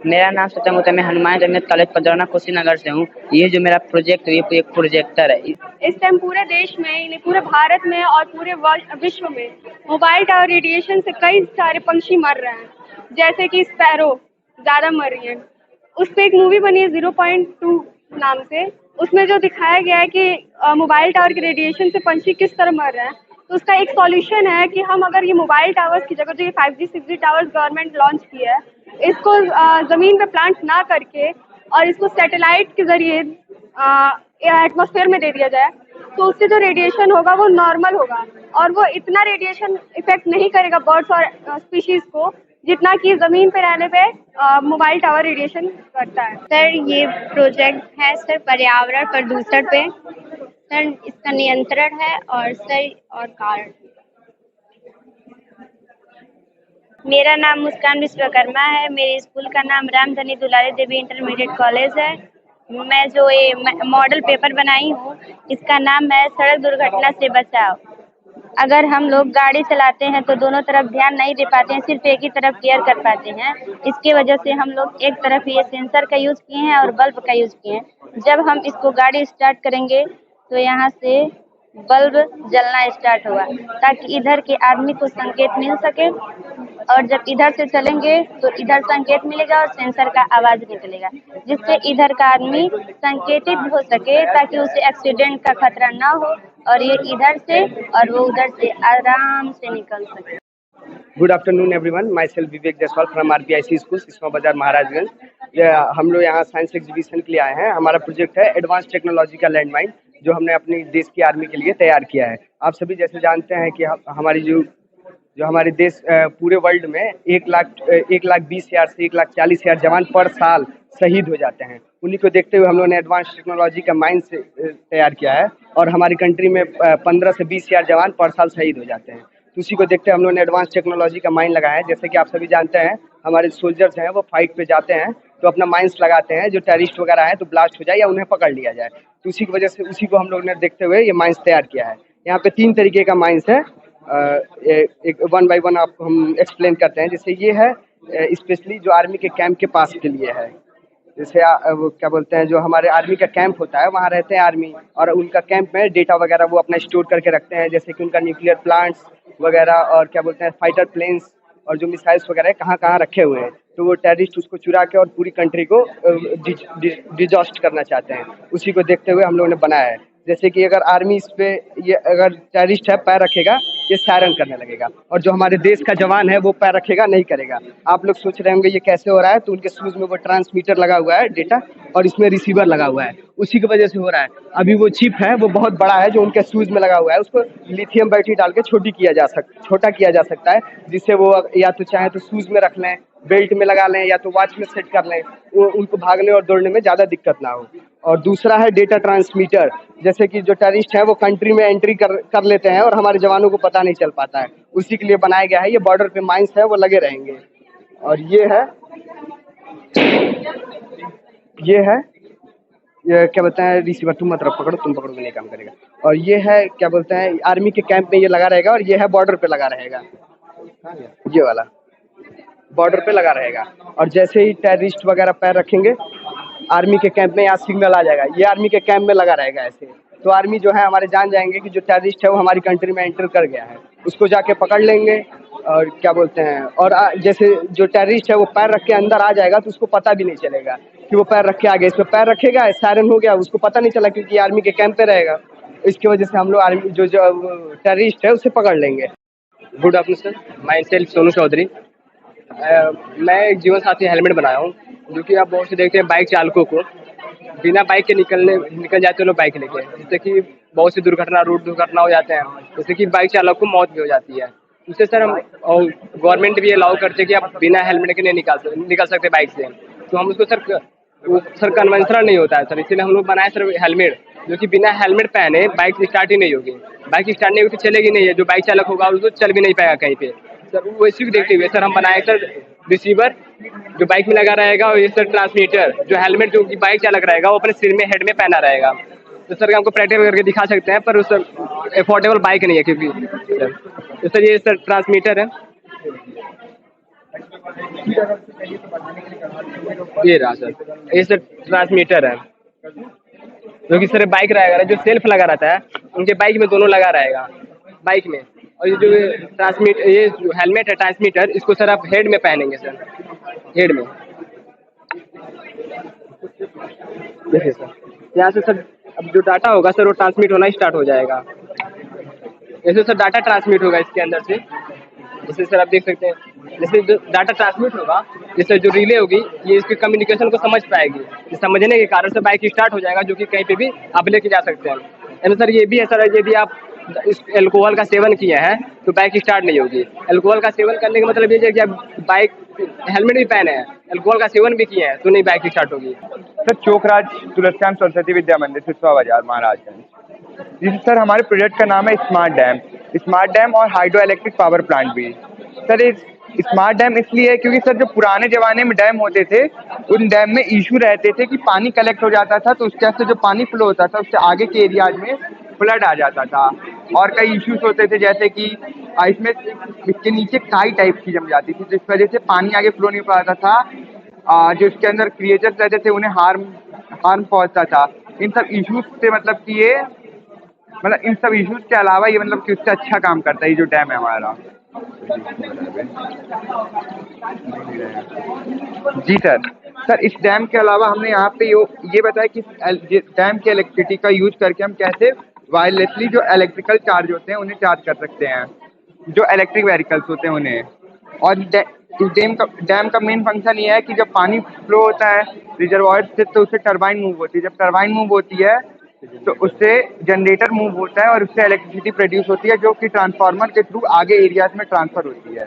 मेरा नाम सत्यम होता है, मैं हनुमान इंटरमीडिएट कॉलेज पडरौना कुशीनगर से हूँ। ये जो मेरा प्रोजेक्ट है ये एक प्रोजेक्टर है। इस टाइम पूरे देश में, पूरे भारत में और पूरे विश्व में मोबाइल टावर रेडिएशन से कई सारे पंछी मर रहे हैं, जैसे कि स्पैरो ज़्यादा मर रही है। उस पर एक मूवी बनी है 0.2 नाम से, उसमें जो दिखाया गया है कि मोबाइल टावर के रेडिएशन से पंछी किस तरह मर रहे हैं। तो उसका एक सॉल्यूशन है कि हम अगर ये मोबाइल टावर्स की जगह जो ये 5G 6G towers government launch किया है, इसको ज़मीन पे प्लांट ना करके और इसको सैटेलाइट के ज़रिए एटमॉस्फेयर में दे दिया जाए, तो उससे जो रेडिएशन होगा वो नॉर्मल होगा और वो इतना रेडिएशन इफेक्ट नहीं करेगा बर्ड्स और स्पीशीज़ को जितना कि ज़मीन पे रहने पे मोबाइल टावर रेडिएशन करता है। सर ये प्रोजेक्ट है सर पर्यावरण प्रदूषण पे, सर इसका नियंत्रण है और सर और कारण। मेरा नाम मुस्कान विश्वकर्मा है। मेरे स्कूल का नाम रामधनी दुलारी देवी इंटरमीडिएट कॉलेज है। मैं जो ये मॉडल पेपर बनाई हूँ इसका नाम है सड़क दुर्घटना से बचाव। अगर हम लोग गाड़ी चलाते हैं तो दोनों तरफ ध्यान नहीं दे पाते हैं, सिर्फ एक ही तरफ केयर कर पाते हैं। इसके वजह से हम लोग एक तरफ ये सेंसर का यूज़ किए हैं और बल्ब का यूज़ किए हैं। जब हम इसको गाड़ी स्टार्ट करेंगे तो यहाँ से बल्ब जलना स्टार्ट हुआ ताकि इधर के आदमी को संकेत मिल सके, और जब इधर से चलेंगे तो इधर संकेत मिलेगा और सेंसर का आवाज़ निकलेगा जिससे इधर का आदमी संकेतित हो सके ताकि उसे एक्सीडेंट का खतरा ना हो और ये इधर से और वो उधर से आराम से निकल सके। Good afternoon everyone, my self Vivek Jaiswal from RPIC school, इस्मा बाजार, महाराजगंज। हम लोग यहाँ साइंस एग्जीबिशन के लिए आए हैं। हमारा प्रोजेक्ट है एडवांस टेक्नोलॉजी का लैंडमाइन, जो हमने अपनी देश की आर्मी के लिए तैयार किया है। आप सभी जैसे जानते हैं कि हमारी जो हमारे देश पूरे वर्ल्ड में 1,20,000 से 1,40,000 जवान पर साल शहीद हो जाते हैं। उन्हीं को देखते हुए हम लोगों ने एडवांस टेक्नोलॉजी का माइन से तैयार किया है और हमारी कंट्री में 15 से 20,000 जवान पर साल शहीद हो जाते हैं। तो उसी को देखते हुए हम लोगों ने एडवांस टेक्नोलॉजी का माइन लगाया है। जैसे कि आप सभी जानते हैं हमारे सोल्जर्स हैं वो फाइट पे जाते हैं तो अपना माइंस लगाते हैं, जो टेररिस्ट वगैरह हैं तो ब्लास्ट हो जाए या उन्हें पकड़ लिया जाए। तो उसी की वजह से उसी को हम लोग ने देखते हुए ये माइंस तैयार किया है। यहाँ पे 3 तरीके का माइंस है, एक 1 बाय 1 हम एक्सप्लेन करते हैं। जैसे ये है स्पेशली जो आर्मी के कैंप के पास के लिए है, जैसे वो क्या बोलते हैं, जो हमारे आर्मी का कैंप होता है वहाँ रहते हैं आर्मी, और उनका कैंप में डेटा वगैरह वो अपना स्टोर करके रखते हैं, जैसे कि उनका न्यूक्लियर प्लांट्स वगैरह और क्या बोलते हैं फाइटर प्लेन्स और जो मिसाइल्स वगैरह कहाँ कहाँ रखे हुए हैं। तो वो टेररिस्ट उसको चुरा के और पूरी कंट्री को डिजास्ट करना चाहते हैं। उसी को देखते हुए हम लोगों ने बनाया है। जैसे कि अगर आर्मी इस पे ये अगर टेररिस्ट है पैर रखेगा, ये सायरन करने लगेगा, और जो हमारे देश का जवान है वो पैर रखेगा नहीं करेगा। आप लोग सोच रहे होंगे ये कैसे हो रहा है, तो उनके शूज में वो ट्रांसमीटर लगा हुआ है डेटा, और इसमें रिसीवर लगा हुआ है, उसी की वजह से हो रहा है। अभी वो चिप है वो बहुत बड़ा है जो उनके शूज में लगा हुआ है, उसको लिथियम बैटरी डाल के छोटा किया जा सकता है, जिससे वो या तो चाहे तो शूज में रख लें, बेल्ट में लगा लें, या तो वॉच में सेट कर लें, वो उनको भागने और दौड़ने में ज़्यादा दिक्कत ना हो। और दूसरा है डेटा ट्रांसमीटर, जैसे कि जो टेररिस्ट है वो कंट्री में एंट्री कर लेते हैं और हमारे जवानों को पता नहीं चल पाता है, उसी के लिए बनाया गया है। ये बॉर्डर पे माइंस है वो लगे रहेंगे। और ये क्या बोलते हैं रिसीवर, तुम मत पकड़ो, तुम पकड़ोगे नहीं काम करेगा। और ये है क्या बोलते हैं आर्मी के कैंप में ये लगा रहेगा, और ये है बॉर्डर पे लगा रहेगा, ये वाला बॉर्डर पे लगा रहेगा। और जैसे ही टेररिस्ट वगैरह पैर रखेंगे आर्मी के कैंप में, यहाँ सिग्नल आ जाएगा, ये आर्मी के कैंप में लगा रहेगा ऐसे। तो आर्मी जो है हमारे जान जाएंगे कि जो टेररिस्ट है वो हमारी कंट्री में एंटर कर गया है, उसको जाके पकड़ लेंगे। और क्या बोलते हैं और जैसे जो टेररिस्ट है वो पैर रख के अंदर आ जाएगा तो उसको पता भी नहीं चलेगा कि वो पैर रख के आ गया। इसमें पैर रखेगा, सायरन हो गया, उसको पता नहीं चला क्योंकि आर्मी के कैंप पे रहेगा। इसकी वजह से हम लोग आर्मी जो टेररिस्ट है उसे पकड़ लेंगे। Good afternoon sir, myself Sonu Chaudhary. मैं एक जीवन साथी हेलमेट बनाया हूँ, जो कि आप बहुत से देखते हैं बाइक चालकों को बिना बाइक के निकल जाते हैं लोग बाइक लेके, जिससे कि बहुत सी रोड दुर्घटना हो जाते हैं, जैसे कि बाइक चालक को मौत भी हो जाती है। उससे सर हम और गवर्नमेंट भी अलाउ करते हैं कि आप बिना हेलमेट के नहीं निकल सकते बाइक से। तो हम उसको सर कन्वेंशनल नहीं होता है सर, इसलिए हम लोग बनाए सर हेलमेट, जो कि बिना हेलमेट पहने बाइक स्टार्ट ही नहीं होगी। बाइक स्टार्ट नहीं होगी तो चलेगी नहीं है, जो बाइक चालक होगा उसको चल भी नहीं पाएगा कहीं पे सर। वो इसी को देखते हुए सर हम बनाए सर रिसीवर जो बाइक में लगा रहेगा, और ये सर ट्रांसमीटर जो हेलमेट जो बाइक चालक रहेगा वो अपने सिर में हेड में पहना रहेगा। तो सर हमको प्रैक्टिकल करके दिखा सकते हैं, पर उस अफोर्डेबल बाइक नहीं है क्योंकि सर। तो सर ये सर ट्रांसमीटर है, ये रहा सर, ये सर ट्रांसमीटर है, जो कि सर बाइक रहेगा जो सेल्फ लगा रहता है उनके बाइक में दोनों लगा रहेगा बाइक में। और ये जो हेलमेट है ट्रांसमीटर, इसको सर आप हेड में पहनेंगे सर, हेड में देखिए सर। यहाँ से सर अब जो डाटा होगा सर वो ट्रांसमिट होना स्टार्ट हो जाएगा। जैसे सर डाटा ट्रांसमिट होगा इसके अंदर से, जैसे सर आप देख सकते हैं, जैसे जो डाटा ट्रांसमिट होगा, जैसे जो रिले होगी ये इसके कम्युनिकेशन को समझ पाएगी, समझने के कारण से बाइक स्टार्ट हो जाएगा, जो कि कहीं पे भी आप लेके जा सकते हैं। यानी सर ये भी है सर, यदि आप इस एल्कोहल का सेवन किया है तो बाइक स्टार्ट नहीं होगी। एल्कोहल का सेवन करने का मतलब ये है कि आप बाइक हेलमेट भी पहने हैं, एल्कोहल का सेवन भी किए हैं तो नहीं बाइक स्टार्ट होगी। सर चोकराज तुलसीराम सरस्वती विद्या मंदिर, सिसवा बाजार, महाराजगंज। जी सर, हमारे प्रोजेक्ट का नाम है स्मार्ट डैम और हाइड्रो इलेक्ट्रिक पावर प्लांट भी। सर ये स्मार्ट डैम इसलिए है क्योंकि सर जो पुराने जमाने में डैम होते थे उन डैम में इशू रहते थे कि पानी कलेक्ट हो जाता था, तो उसके से जो पानी फ्लो होता था उससे आगे के एरियाज में फ्लड आ जाता था, और कई इश्यूज होते थे, जैसे कि इसमें इसके नीचे काई टाइप की जम जाती थी, जिस वजह से पानी आगे फ्लो नहीं पाता था। जो इसके अंदर क्रिएचर्स रहते थे उन्हें हार्म पहुंचता था। इन सब इश्यूज से इन सब इश्यूज के अलावा ये मतलब कि उससे अच्छा काम करता है ये जो डैम है हमारा। जी सर इस डैम के अलावा हमने यहाँ पे ये बताया कि डैम की इलेक्ट्रिसिटी का यूज करके हम कैसे वायरलेसली जो इलेक्ट्रिकल चार्ज होते हैं उन्हें चार्ज कर सकते हैं, जो इलेक्ट्रिक व्हीकल्स होते हैं उन्हें। और डैम का मेन फंक्शन ये है कि जब पानी फ्लो होता है रिजर्वॉयर से तो उससे टरबाइन मूव होती है, जब टरबाइन मूव होती है तो उससे जनरेटर मूव होता है और उससे इलेक्ट्रिसिटी प्रोड्यूस होती है, जो कि ट्रांसफार्मर के थ्रू आगे एरियाज में ट्रांसफर होती है,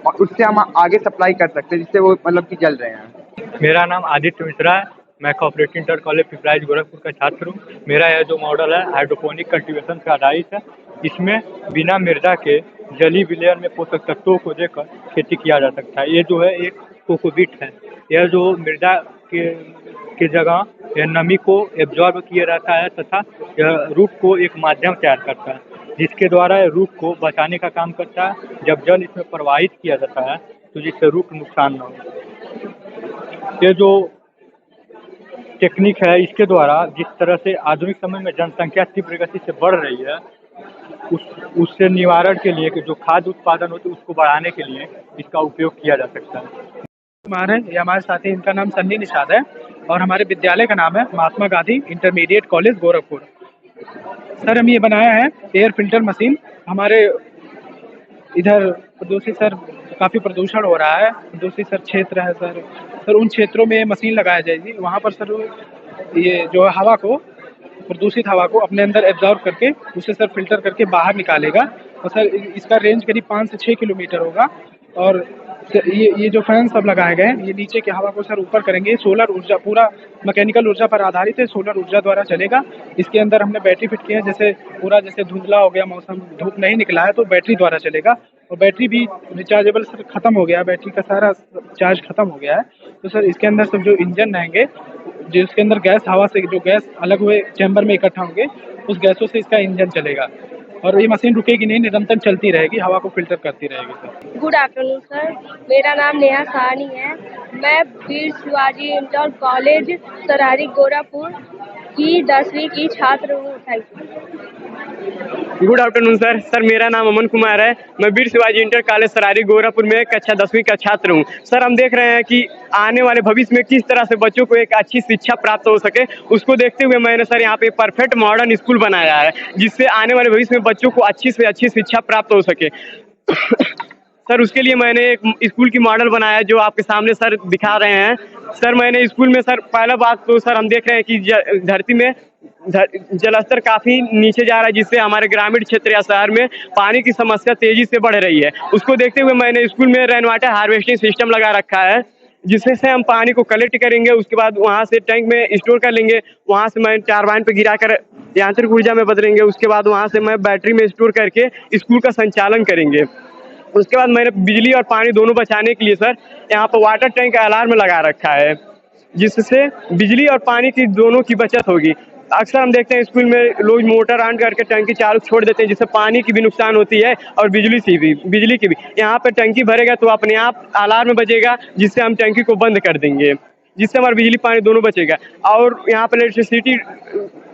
और उससे हम आगे सप्लाई कर सकते हैं, जिससे वो मतलब कि चल रहे हैं। मेरा नाम आदित्य मिश्रा है, मैं cooperative inter college Pipraich Gorakhpur का छात्र हूँ। मेरा यह जो मॉडल है हाइड्रोपोनिक कल्टीवेशन पर आधारित है। इसमें बिना मृदा के जलीय विलयन में पोषक तत्वों को देकर खेती किया जा सकता है। ये जो है एक कोकोपीट है, यह जो मृदा के जगह यह नमी को एब्जॉर्ब किए रहता है तथा यह रूट को एक माध्यम तैयार करता है, जिसके द्वारा रूट को बचाने का काम करता है। जब जल इसमें प्रवाहित किया जाता है तो जिससे रूट नुकसान न हो। ये जो टेक्निक है इसके द्वारा जिस तरह से आधुनिक समय में जनसंख्या तीव्र गति से बढ़ रही है उससे निवारण के लिए कि जो खाद्य उत्पादन होते हैं उसको बढ़ाने के लिए इसका उपयोग किया जा सकता है। हमारे ये हमारे साथी, इनका नाम सन्नी निषाद है और हमारे विद्यालय का नाम है Mahatma Gandhi intermediate college Gorakhpur. Sir हम ये बनाया है एयर फिल्टर मशीन। हमारे इधर प्रदूषित सर काफ़ी प्रदूषण हो रहा है, प्रदूषित सर क्षेत्र है सर उन क्षेत्रों में मशीन लगाया जाएगी। वहाँ पर सर ये जो हवा को, प्रदूषित हवा को अपने अंदर एब्जॉर्ब करके उसे सर फिल्टर करके बाहर निकालेगा। और सर इसका रेंज करीब 5 से 6 किलोमीटर होगा। और ये जो फैन सब लगाए गए हैं ये नीचे की हवा को सर ऊपर करेंगे। सोलर ऊर्जा, पूरा मैकेनिकल ऊर्जा पर आधारित है, सोलर ऊर्जा द्वारा चलेगा। इसके अंदर हमने बैटरी फिट किया है, जैसे धुंधला हो गया मौसम, धूप नहीं निकला है तो बैटरी द्वारा चलेगा। और बैटरी भी रिचार्जेबल सर खत्म हो गया है, बैटरी का सारा चार्ज खत्म हो गया है। तो सर इसके अंदर सब जो इंजन रहेंगे, जिसके अंदर गैस, हवा से जो गैस अलग हुए चैम्बर में इकट्ठा होंगे उस गैसों से इसका इंजन चलेगा। और ये मशीन रुकेगी नहीं, निरंतर चलती रहेगी, हवा को फिल्टर करती रहेगी सर। गुड आफ्टरनून सर, मेरा नाम नेहा साहनी है। मैं वीर शिवाजी इंटर कॉलेज सरारी गोरखपुर की 10वीं की छात्र हूँ। Thank you. Good afternoon sir मेरा नाम अमन कुमार है। मैं वीर शिवाजी इंटर कॉलेज सरारी गोरखपुर में कक्षा 10वीं का छात्र हूँ। सर हम देख रहे हैं कि आने वाले भविष्य में किस तरह से बच्चों को एक अच्छी शिक्षा प्राप्त हो सके, उसको देखते हुए मैंने सर यहाँ पे परफेक्ट मॉडर्न स्कूल बनाया है, जिससे आने वाले भविष्य में बच्चों को अच्छी से अच्छी शिक्षा प्राप्त हो सके। सर उसके लिए मैंने एक स्कूल की मॉडल बनाया है जो आपके सामने सर दिखा रहे हैं। सर मैंने स्कूल में सर पहला बात तो सर हम देख रहे हैं कि धरती में जलस्तर काफ़ी नीचे जा रहा है, जिससे हमारे ग्रामीण क्षेत्र या शहर में पानी की समस्या तेजी से बढ़ रही है। उसको देखते हुए मैंने स्कूल में रेन वाटर हार्वेस्टिंग सिस्टम लगा रखा है, जिससे हम पानी को कलेक्ट करेंगे, उसके बाद वहाँ से टैंक में स्टोर कर लेंगे, वहाँ से मैं टरबाइन पे गिरा कर यांत्रिक ऊर्जा में बदलेंगे, उसके बाद वहाँ से मैं बैटरी में स्टोर करके स्कूल का संचालन करेंगे। उसके बाद मैंने बिजली और पानी दोनों बचाने के लिए सर यहाँ पर वाटर टैंक का अलार्म लगा रखा है, जिससे बिजली और पानी की दोनों की बचत होगी। अक्सर हम देखते हैं स्कूल में लोग मोटर ऑन करके टंकी चालू छोड़ देते हैं, जिससे पानी की भी नुकसान होती है और बिजली की भी। यहाँ पे टंकी भरेगा तो अपने आप अलार्म बजेगा, जिससे हम टंकी को बंद कर देंगे, जिससे हमारा बिजली पानी दोनों बचेगा। और यहाँ पर इलेक्ट्रिसिटी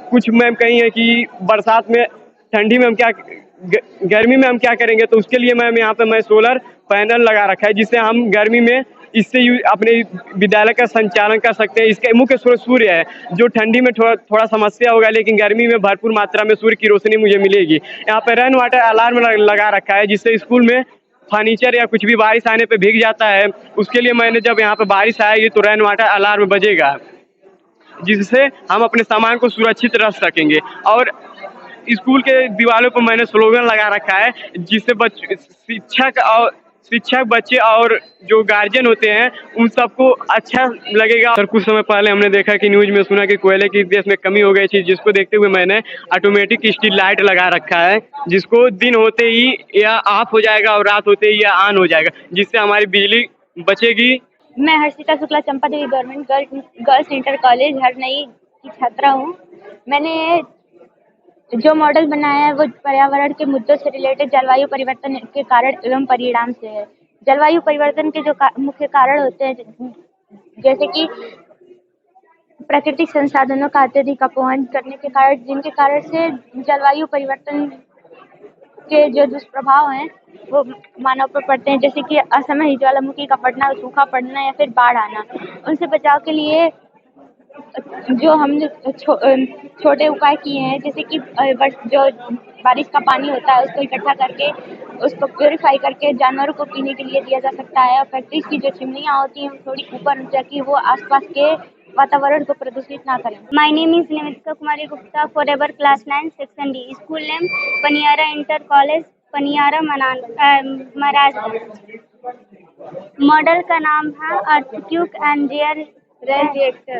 कुछ मैम कही है कि बरसात में, ठंडी में हम क्या, गर्मी में हम क्या करेंगे, तो उसके लिए मैम यहाँ पे मैं सोलर पैनल लगा रखा है, जिससे हम गर्मी में इससे अपने विद्यालय का संचालन कर सकते हैं। इसका मुख्य स्रोत सूर्य है, जो ठंडी में थोड़ा समस्या होगा, लेकिन गर्मी में भरपूर मात्रा में सूर्य की रोशनी मुझे मिलेगी। यहाँ पे रेन वाटर अलार्म लगा रखा है, जिससे स्कूल में फर्नीचर या कुछ भी बारिश आने पे भीग जाता है, उसके लिए मैंने जब यहाँ पे बारिश आएगी तो रेन वाटर अलार्म बजेगा, जिससे हम अपने सामान को सुरक्षित रख सकेंगे। और स्कूल के दीवारों पर मैंने स्लोगन लगा रखा है, जिससे शिक्षक बच्चे और जो गार्जियन होते हैं उन सबको अच्छा लगेगा। सर कुछ समय पहले हमने देखा कि न्यूज में सुना कि कोयले की देश में कमी हो गई थी, जिसको देखते हुए मैंने ऑटोमेटिक स्ट्रीट लाइट लगा रखा है, जिसको दिन होते ही या ऑफ हो जाएगा और रात होते ही या ऑन हो जाएगा, जिससे हमारी बिजली बचेगी। मैं Harshita Shukla Champa Devi government girls inter college Harnai की छात्रा हूँ। मैंने जो मॉडल बनाया है वो पर्यावरण के मुद्दों से रिलेटेड जलवायु परिवर्तन के कारण एवं परिणाम से है। जलवायु परिवर्तन के जो मुख्य कारण होते हैं, जैसे कि प्राकृतिक संसाधनों का अत्यधिक अपहरण करने के कारण, जिनके कारण से जलवायु परिवर्तन के जो दुष्प्रभाव हैं वो मानव पर पड़ते हैं, जैसे कि असमय ज्वालामुखी का फटना, सूखा पड़ना या फिर बाढ़ आना। उनसे बचाव के लिए जो हमने छोटे उपाय किए हैं, जैसे कि जो बारिश का पानी होता है उसको इकट्ठा करके उसको प्योरीफाई करके जानवरों को पीने के लिए दिया जा सकता है। और फैक्ट्रीज की जो चिमनियाँ होती हैं थोड़ी ऊपर जाके वो आसपास के वातावरण को प्रदूषित ना करें। My name is Nimitka Kumari Gupta, forever class 9 section D. School name Paniyara inter college Paniyara Maharajganj. Model का नाम है earthquake and their rain reactor.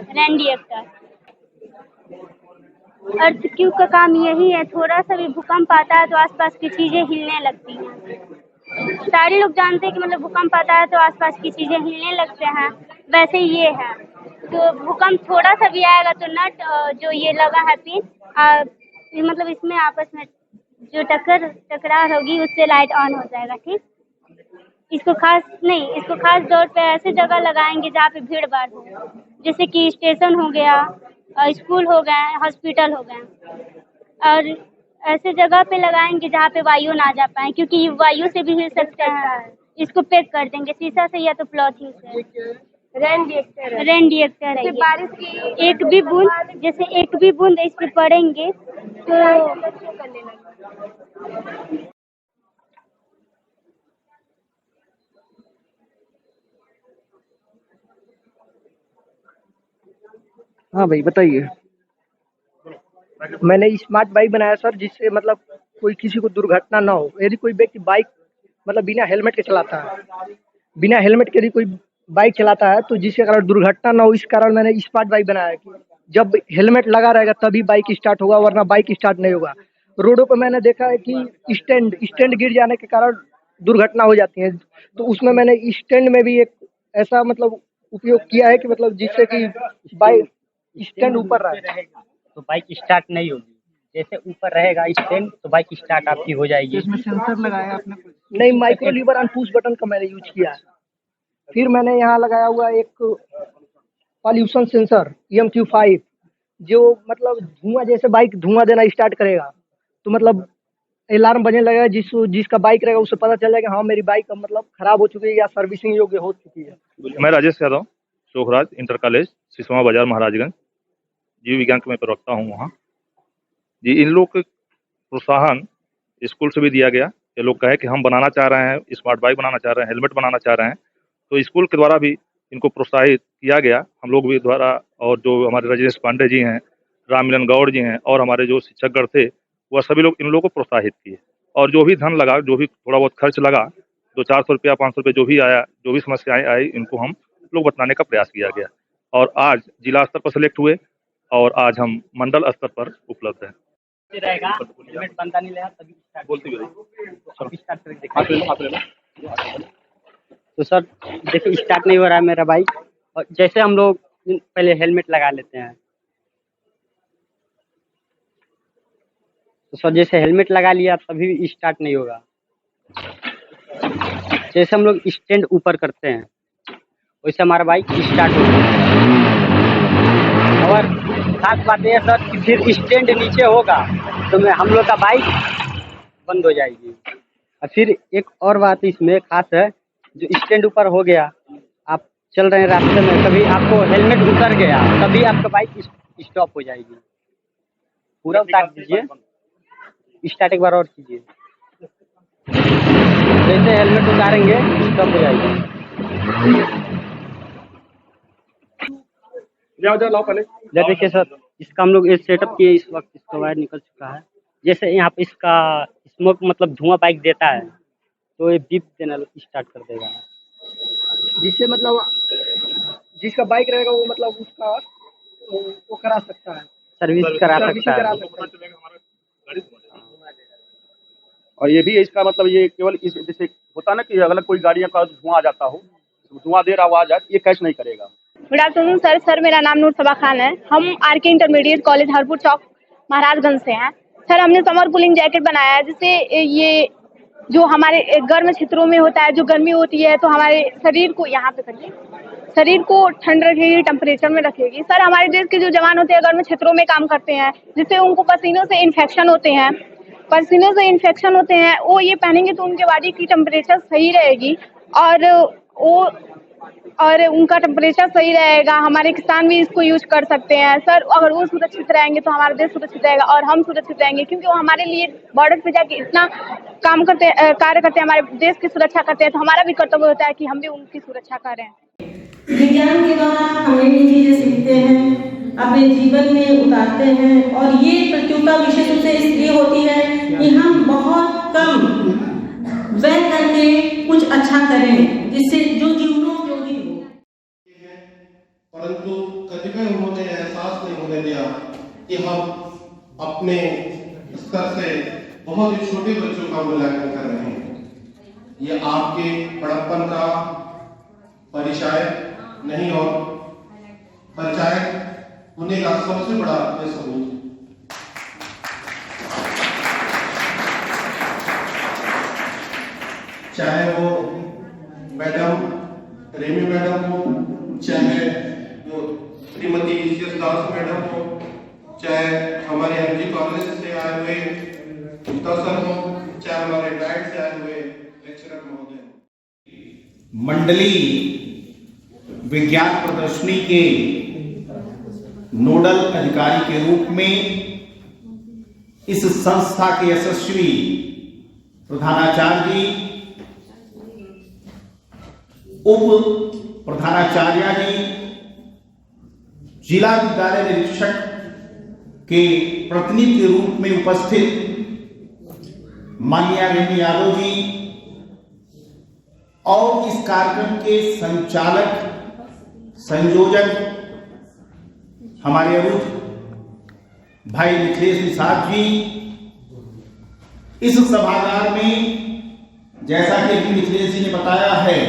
Earthquake का काम यही है, थोड़ा सा भी भूकंप आता है तो आसपास की चीजें हिलने लगती हैं। सारे लोग जानते हैं कि मतलब भूकंप आता है तो आसपास की चीजें हिलने लगते हैं, वैसे ये है। तो भूकंप थोड़ा सा भी आएगा तो नट जो ये लगा है पिन, मतलब इसमें आपस में जो टकरार होगी उससे लाइट ऑन हो जाएगा। ठीक, इसको खास तौर पे ऐसे जगह लगाएंगे जहाँ पे भीड़ भाड़ हो, जैसे कि स्टेशन हो गया, स्कूल हो गए, हॉस्पिटल हो गए, और ऐसे जगह पे लगाएंगे जहाँ पे वायु ना जा पाए, क्योंकि वायु से भी हिल सकता है। इसको पैक कर देंगे शीशा से या तो पॉलीथीन से। रेन रिएक्टर है। बारिश की एक भी बूंद इस पे पड़ेंगे तो हाँ भाई बताइए। मैंने स्मार्ट बाइक बनाया सर, जिससे मतलब कोई किसी को दुर्घटना ना हो। यदि कोई व्यक्ति बाइक मतलब बिना हेलमेट के चलाता है, बिना हेलमेट के यदि कोई बाइक चलाता है तो जिसके कारण दुर्घटना ना हो, इस कारण मैंने स्मार्ट बाइक बनाया है कि जब हेलमेट लगा रहेगा तभी बाइक स्टार्ट होगा, वरना बाइक स्टार्ट नहीं होगा। रोडों पर मैंने देखा है कि स्टैंड गिर जाने के कारण दुर्घटना हो जाती है, तो उसमें मैंने स्टैंड में भी एक ऐसा मतलब उपयोग किया है कि मतलब जिससे कि बाइक स्टैंड ऊपर रहे तो बाइक स्टार्ट नहीं होगी। जैसे ऊपर रहेगा स्टैंड तो बाइक स्टार्ट आपकी हो जाएगी। इसमें सेंसर लगाया आपने? नहीं, micro lever and push button का मैंने यूज किया है। फिर मैंने यहाँ लगाया हुआ एक पॉल्यूशन सेंसर EMQ5, जो मतलब धुआं, जैसे बाइक धुआं देना स्टार्ट करेगा तो मतलब अलार्म बजने लगेगा, जिसका बाइक रहेगा उसे पता चल जाएगा हाँ मेरी बाइक मतलब खराब हो चुकी है या सर्विसिंग योग्य हो चुकी है। मैं राजेश यादव, चोखराज इंटर कॉलेज सिसवा बाजार महाराजगंज, जीव विज्ञान का मैं प्रवक्ता हूँ वहाँ जी। इन लोग को प्रोत्साहन स्कूल से भी दिया गया। ये लोग कहे कि हम बनाना चाह रहे हैं, स्मार्ट बाइक बनाना चाह रहे हैं, हेलमेट बनाना चाह रहे हैं, तो स्कूल के द्वारा भी इनको प्रोत्साहित किया गया। हम लोग भी द्वारा, और जो हमारे रजनीश पांडे जी हैं, राम मिलन गौड़ जी हैं, और हमारे जो शिक्षकगण थे, वह सभी लोग इन लोगों को प्रोत्साहित किए। और जो भी धन लगा, जो भी थोड़ा बहुत खर्च लगा, 200-400 रुपया 500 रुपये जो भी आया, जो भी समस्याएं आई, इनको हम लोग बताने का प्रयास किया गया। और आज जिला स्तर पर सेलेक्ट हुए और आज हम मंडल स्तर पर उपलब्ध हैं। रहेगा हेलमेट बनता नहीं रहेगा तभी स्टार्ट तो सर देखिए स्टार्ट नहीं हो रहा है मेरा बाइक। और जैसे हम लोग पहले हेलमेट लगा लेते हैं तो सर जैसे हेलमेट लगा लिया तभी स्टार्ट नहीं होगा। जैसे हम लोग स्टैंड ऊपर करते हैं वैसे हमारा बाइक स्टार्ट होगा। और खास बात यह सर कि फिर स्टैंड नीचे होगा तो हम लोग का बाइक बंद हो जाएगी। और फिर एक और बात इसमें खास है, जो स्टैंड ऊपर हो गया, आप चल रहे हैं रास्ते में, कभी आपको हेलमेट उतर गया तभी आपका बाइक स्टॉप हो जाएगी। पूरा उतार दीजिए, स्टार्ट एक बार और कीजिए। जैसे हेलमेट उतारेंगे स्टॉप हो जाएगी। देखिए सर इसका हम लोग ये सेटअप किए, इस वक्त इसका वायर निकल चुका है। जैसे यहाँ पे इसका स्मोक मतलब धुआं बाइक देता है तो ये बीप देना स्टार्ट कर देगा, जिससे मतलब जिसका बाइक रहेगा वो मतलब उसका वो करा सकता है, सर्विस करा सकता है। और ये भी इसका मतलब ये केवल इस जैसे होता ना कि अगर कोई गाड़ियों का धुआं आ जाता हो, धुआं दे रहा हो आ जाए, ये कैच नहीं करेगा। गुड आफ्टरनून सर मेरा नाम नूर सबा खान है। हम आरके इंटरमीडिएट कॉलेज हरपुर चौक महाराजगंज से हैं। सर हमने समर कूलिंग जैकेट बनाया है, जिससे ये जो हमारे गर्म क्षेत्रों में होता है, जो गर्मी होती है तो हमारे शरीर को यहाँ पे करिए, शरीर को ठंड रखेगी, टेम्परेचर में रखेगी। सर हमारे देश के जो जवान होते हैं गर्म क्षेत्रों में काम करते हैं, जिससे उनको पसीनों से इन्फेक्शन होते हैं, वो ये पहनेंगे तो उनके बॉडी की टेम्परेचर सही रहेगी और उनका टेम्परेचर सही रहेगा। हमारे किसान भी इसको यूज कर सकते हैं सर। अगर वो सुरक्षित रहेंगे तो हमारा देश सुरक्षित रहेगा और हम सुरक्षित रहेंगे, क्योंकि वो हमारे लिए बॉर्डर पे जाके इतना कार्य करते हैं, हमारे देश की सुरक्षा करते हैं, तो हमारा भी कर्तव्य होता है कि हम भी उनकी सुरक्षा करें। विज्ञान के द्वारा हम नई चीजें सीखते हैं, अपने जीवन में उतारते हैं। और ये प्रतियोगिता विशेष रूप से इसलिए होती है कि हम बहुत कम व्यय करके कुछ अच्छा करें, जिससे जो जीवनों उपयोगी हो। परंतु कतिपय उन्होंने एहसास नहीं होने दिया कि हम अपने स्तर से बहुत ही छोटे बच्चों का मूल्यांकन कर रहे हैं। ये आपके बड़प्पन का परिचय नहीं और परिचायक होने का सबसे बड़ा सबूत। चाहे वो मैडम रेमी मैडम हो, चाहे वो श्रीमती ईसीएस दास मैडम हो, चाहे हमारे एमजी कॉलेज से आए हुए गुप्ता सर हो, चाहे हमारे डाइट से आए हुए लेक्चरर महोदय। मंडली विज्ञान प्रदर्शनी के नोडल अधिकारी के रूप में इस संस्था के यशस्वी प्रधानाचार्य जी, उप प्रधानाचार्य जी, जिला विद्यालय निरीक्षक के प्रतिनिधि के रूप में उपस्थित माननीय रेमी यादव जी और इस कार्यक्रम के संचालक संयोजक हमारे अरुण भाई मिथिलेश निषाद जी, इस सभागार में जैसा कि मिथिलेश जी ने बताया है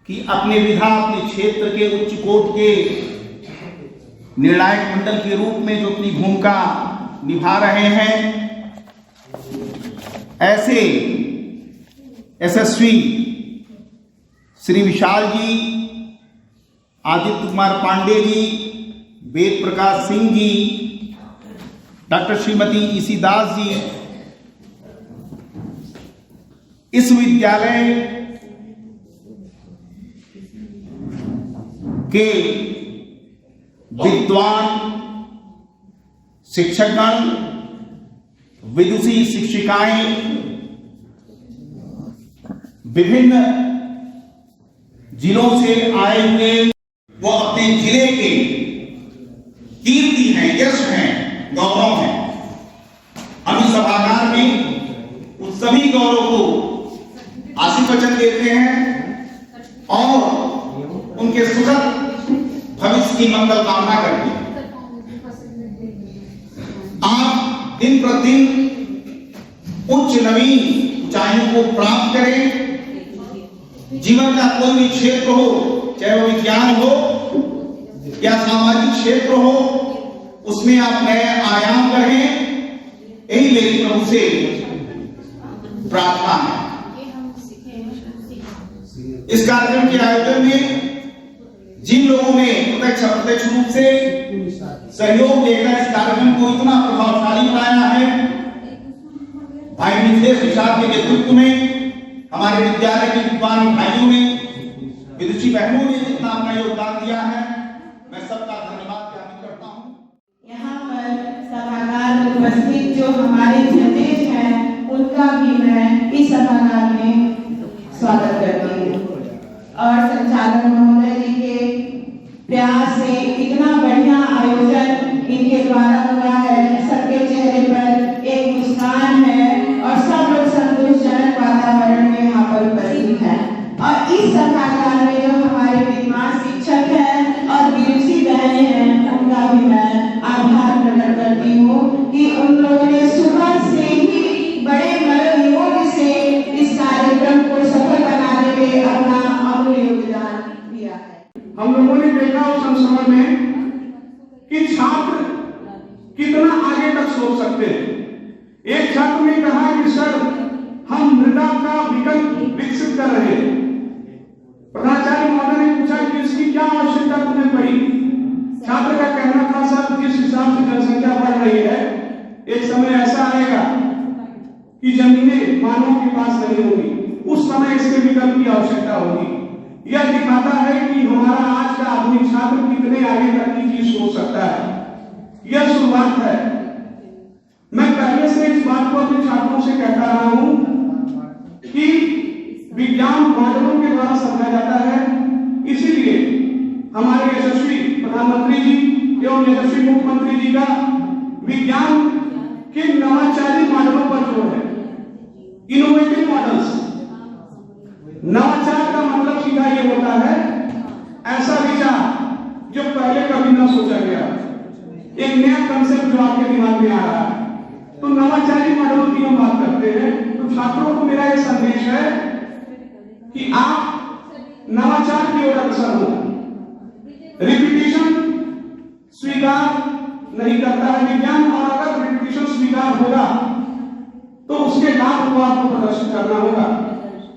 कि अपने विधा अपने क्षेत्र के उच्च कोर्ट के निर्णायक मंडल के रूप में जो अपनी भूमिका निभा रहे हैं, ऐसे यशस्वी श्री विशाल जी, आदित्य कुमार पांडे जी, वेद प्रकाश सिंह जी, डॉक्टर श्रीमती ईसी दास जी, इस विद्यालय के विद्वान शिक्षकगण, विदुषी शिक्षिकाएं, विभिन्न जिलों से आए हुए, वो अपने जिले के कीर्ति हैं, यश हैं, गौरव हैं। हम इस सभागार में उन सभी गौरव को आशीर्वचन देते हैं और उनके सुखद भविष्य की मंगल कामना करते हैं। आप दिन प्रतिदिन उच्च नवीन ऊंचाइयों को प्राप्त करें। जीवन का कोई भी क्षेत्र हो, चाहे वो विज्ञान हो या सामाजिक क्षेत्र हो, उसमें आप नए आयाम करें, यही मेरी प्रभु से प्रार्थना है। इस कार्यक्रम के आयोजन में जिन लोगों ने प्रत्यक्ष अप्रत्यक्ष रूप से सहयोग देकर इस कार्यक्रम को इतना प्रभावशाली बनाया है, भाई मिथिलेश निषाद के नेतृत्व में हमारे विद्यालय के विद्वान भाइयों ने, विदुषी बहनों ने जितना अपना योगदान दिया है, मैं सबका धन्यवाद ज्ञापित करता हूँ। यहाँ पर सभागार में उपस्थित जो हमारे जजेस हैं, उनका भी मैं इस सभागार में स्वागत करती हूँ और संचालक महोदय जी के प्रयास से इतना बढ़िया आयोजन इनके द्वारा हुआ है। सबके चेहरे पर एक मुस्कान है और सब लोग संतोषजनक वातावरण में यहाँ पर उपस्थित हैं। और इस सभागार में जो हमारे विद्वान शिक्षक हैं और विदुषी बहनें हैं, उनका भी मैं आभार प्रकट करती हूँ कि उन लोगों ने सुबह से ही बड़े मनोयोग से इस कार्यक्रम को सफल बनाने में अपना अमूल्य योगदान दिया है। हम लोगों ने देखा उस संस्मरण में कि छात्र कितना आगे तक सोच सकते हैं। एक छात्र ने कहा कि सर, हम मृदा का विकल्प विकसित कर रहे हैं। प्रधानाचार्य महोदय ने पूछा कि इसकी क्या आवश्यकता तुम्हें पड़ी? छात्र का कहना था, सर, जिस हिसाब से जनसंख्या बढ़ रही है, एक समय ऐसा आएगा कि जमीनें मानवों के पास नहीं होगी, उस समय इसके विकल्प की आवश्यकता होगी। यह दिखाता है कि हमारा आज का आधुनिक छात्र कितने आगे तक की चीज सोच सकता है। यह शुरुआत है। मैं पहले से इस बात को अपने छात्रों से कहता रहा हूं कि विज्ञान मॉडलों के द्वारा समझा जाता है, इसीलिए हमारे यशस्वी प्रधानमंत्री जी एवं यशस्वी मुख्यमंत्री जी का विज्ञान के नवाचारी मॉडलों पर जोर है। Innovative models. नवाचार का मतलब सीधा ये होता है ऐसा विचार जो पहले कभी न सोचा गया, एक नया कंसेप्ट जो आपके दिमाग में आ रहा है। तो नवाचारी मॉडलों की हम बात करते हैं, तो छात्रों को मेरा ये संदेश है कि आप नवाचार की ओर अग्रसर हो। रिपीटिशन स्वीकार नहीं करता है विज्ञान, और अगर रिपीटिशन स्वीकार होगा तो उसके लाभ को आपको प्रदर्शित करना होगा।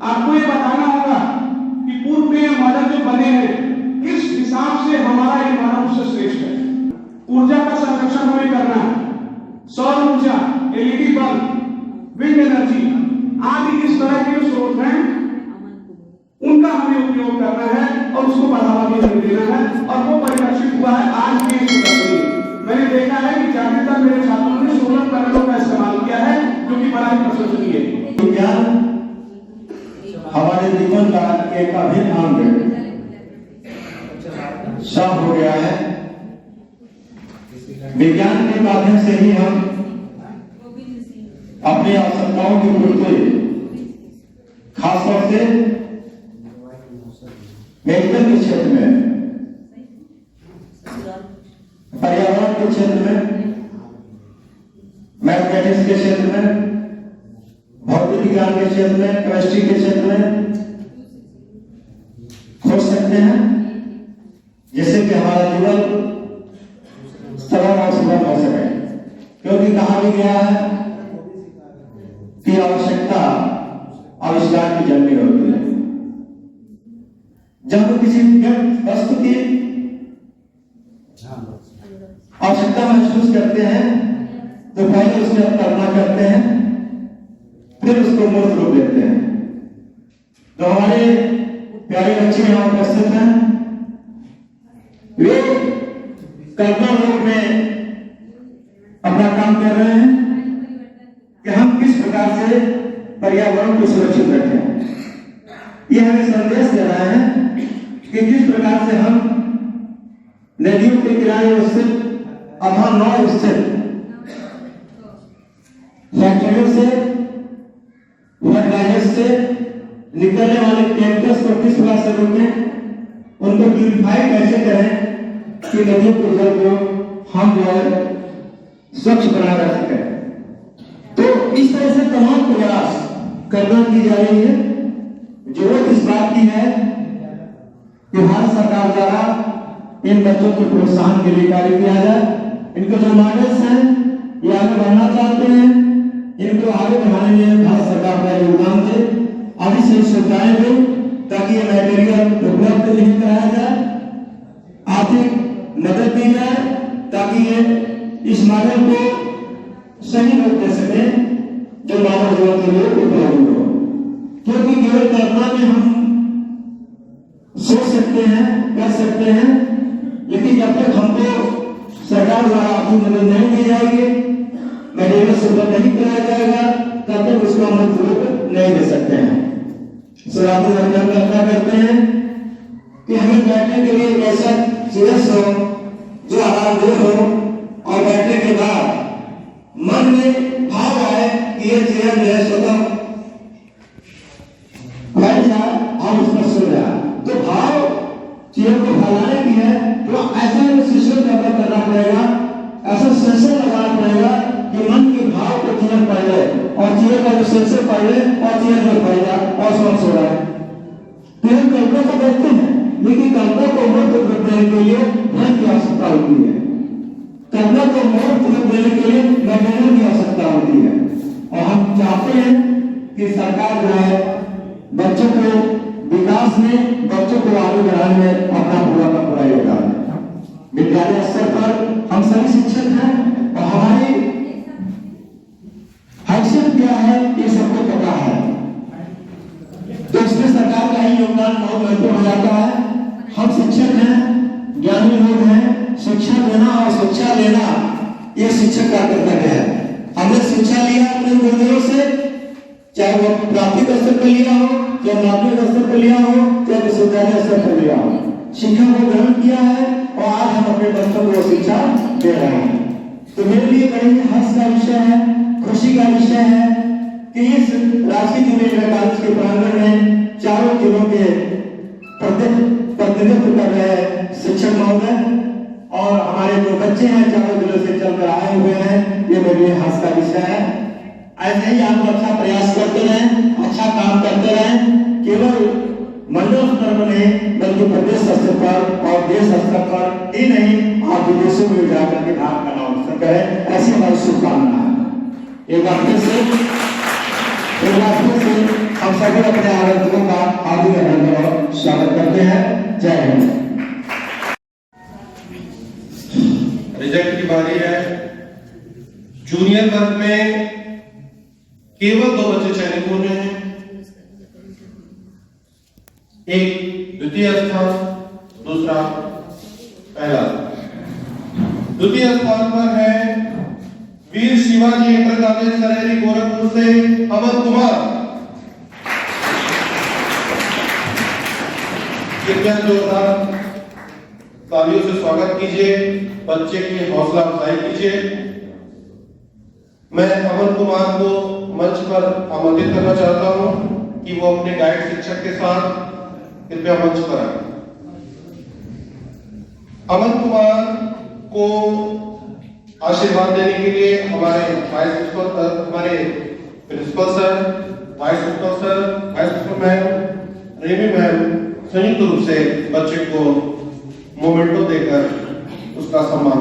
आपको ये बताना होगा पूर्व के मॉडल जो बने हैं इस हिसाब से हमारा ये मानव उससे श्रेष्ठ है। ऊर्जा का संरक्षण हमें करना है, सौर ऊर्जा, एलईडी बल्ब, विंड एनर्जी आदि इस तरह के स्रोत हैं, उनका हमें उपयोग करना है और उसको बढ़ावा भी हमें देना है। और वो परिलक्षित हुआ है आज के इस मैंने देखा है कि ज्यादातर मेरे छात्रों ने सोलर पैनलों का इस्तेमाल किया है, जो कि बड़ा ही प्रशंसनीय है। विज्ञान हमारे जीवन का एक अभिन्न अंग सब हो गया है। विज्ञान के माध्यम से ही हम अपनी आवश्यकताओं की पूर्ति, खासतौर से मेडिकल के क्षेत्र में, पर्यावरण के क्षेत्र में, मैथमेटिक्स के क्षेत्र में, भौतिक विज्ञान के क्षेत्र में, केमिस्ट्री के क्षेत्र में खोज सकते हैं, जिससे कि हमारा जीवन सरल और सुलभ हो सके। क्योंकि कहा भी गया है कि आवश्यकता आविष्कार की जन्मी होती है। जब हम किसी वस्तु की आवश्यकता महसूस करते हैं तो पहले उसमें कल्पना करते हैं, फिर उसको मूर्त रूप देते हैं। तो हमारे प्यारे बच्चे यहाँ उपस्थित हैं, वे कल्पना रूप में अपना काम कर रहे हैं कि हम किस प्रकार से पर्यावरण को सुरक्षित रखें। यह हमें संदेश दे रहा है कि जिस प्रकार से हम नदियों के किनारे स्थित अथवा नौ स्थित फैक्ट्रियों से, फर्टिलाइजर से निकलने वाले केमिकल्स को किस प्रकार से रोकें, उनको प्यूरिफाई कैसे करें कि नदियों के जल को हम जो है स्वच्छ बना रख सकें। तो इस तरह से तमाम प्रयास करना की जा रही है। जरूरत इस बात की है कि भारत सरकार द्वारा इन बच्चों के प्रोत्साहन के लिए कार्य किया जाए। इनको जो मॉडल्स हैं ये आगे बढ़ना चाहते हैं, इनको आगे बढ़ाने में भारत सरकार का योगदान दे, आदि से सुविधाएं दे ताकि ये मटेरियल उपलब्ध नहीं कराया जाए, आर्थिक मदद दी जाए ताकि ये इस मॉडल को सही रूप दे सके जो मानव जीवन के लिए उपयोगी हो। क्योंकि केवल कल्पना में हम सोच सकते हैं, कर सकते हैं, लेकिन जब तक हमको सरकार द्वारा आर्थिक मदद नहीं दी जाएगी, मटेरियल सुलभ नहीं कराया जाएगा, तब तक उसको हम रूप नहीं दे सकते हैं। शुरुआती हम कल्पना करते हैं कि हमें बैठने के लिए एक ऐसा चेयर्स हो जो आरामदेह हो और बैठने के बाद मन में भाव आए कि ये चेयर जो है स्वतः बैठ जाए और उस पर सो जाए। तो भाव चेयर को फैलाने की है तो ऐसा सिस्टम डेवलप करना पड़ेगा, ऐसा सेंसर लगाना पड़ेगा कि मन के भाव को चेयर पढ़ ले और चेयर का जो सेंसर पढ़ ले और चेयर में पढ़ जाए और स्वयं सो रहा है। तो हम कल्पना तो करते हैं, लेकिन कल्पना को मूर्त रूप देने के लिए धन की आवश्यकता होती है। कल्पना को मूर्त रूप देने के लिए मटेरियल की आवश्यकता होती है। और हम चाहते हैं कि सरकार जो है बच्चों को विकास में, बच्चों को आगे बढ़ाने में अपना पूरा का पूरा योगदान है। विद्यालय स्तर पर हम सभी शिक्षक हैं और हमारी हैसियत क्या है ये सबको पता है, तो इसमें सरकार का ही योगदान बहुत महत्वपूर्ण हो जाता है। हम शिक्षक हैं, ज्ञानी लोग हैं, शिक्षा देना और शिक्षा लेना ये शिक्षक का कर्तव्य है। हमने शिक्षा लिया अपने गुरुदेव से, चाहे वो प्राथमिक स्तर पर लिया हो, चाहे माध्यमिक स्तर पर लिया हो, चाहे विश्वविद्यालय स्तर पर लिया हो, शिक्षा को ग्रहण किया है और आज हम अपने बच्चों को शिक्षा दे रहे हैं। तो मेरे लिए बड़ी हर्ष का विषय है, खुशी का विषय है कि इस राजकीय जूनियर कॉलेज के प्रांगण में चारों जिलों के प्रतिनिधित्व कर रहे शिक्षक महोदय और हमारे जो बच्चे हैं चारों जिलों से चलकर आए हुए हैं, ये मेरे लिए हर्ष का विषय है। ऐसे ही आप अच्छा प्रयास करते रहें, अच्छा काम करते रहें, केवल मंडल स्तर पर नहीं बल्कि प्रदेश स्तर पर और देश स्तर पर ही नहीं, आप विदेशों में जाकर के भारत का नाम रोशन करें, ऐसी हमारी शुभकामना है। एक बार फिर से हम सभी अपने आगंतुकों का हार्दिक अभिनंदन और स्वागत करते हैं। जय हिंद। रिजल्ट की बारी है। जूनियर वर्ग में केवल 2 बच्चे चयनित हुए हैं। एक द्वितीय स्थान, दूसरा पहला। द्वितीय स्थान पर है वीर शिवाजी इंटर कॉलेज सरेरी गोरखपुर से अमन कुमार। कृपया जोरदार तालियों से स्वागत कीजिए, बच्चे की हौसला अफजाई कीजिए। मैं अमन कुमार को मंच पर आमंत्रित करना चाहता हूं कि वो अपने गाइड शिक्षक के साथ कृपया मंच पर आए। अमन कुमार को आशीर्वाद देने के लिए हमारे principal sir, vice principal sir, vice principal ma'am, Remi ma'am संयुक्त रूप से बच्चे को मोमेंटो देकर उसका सम्मान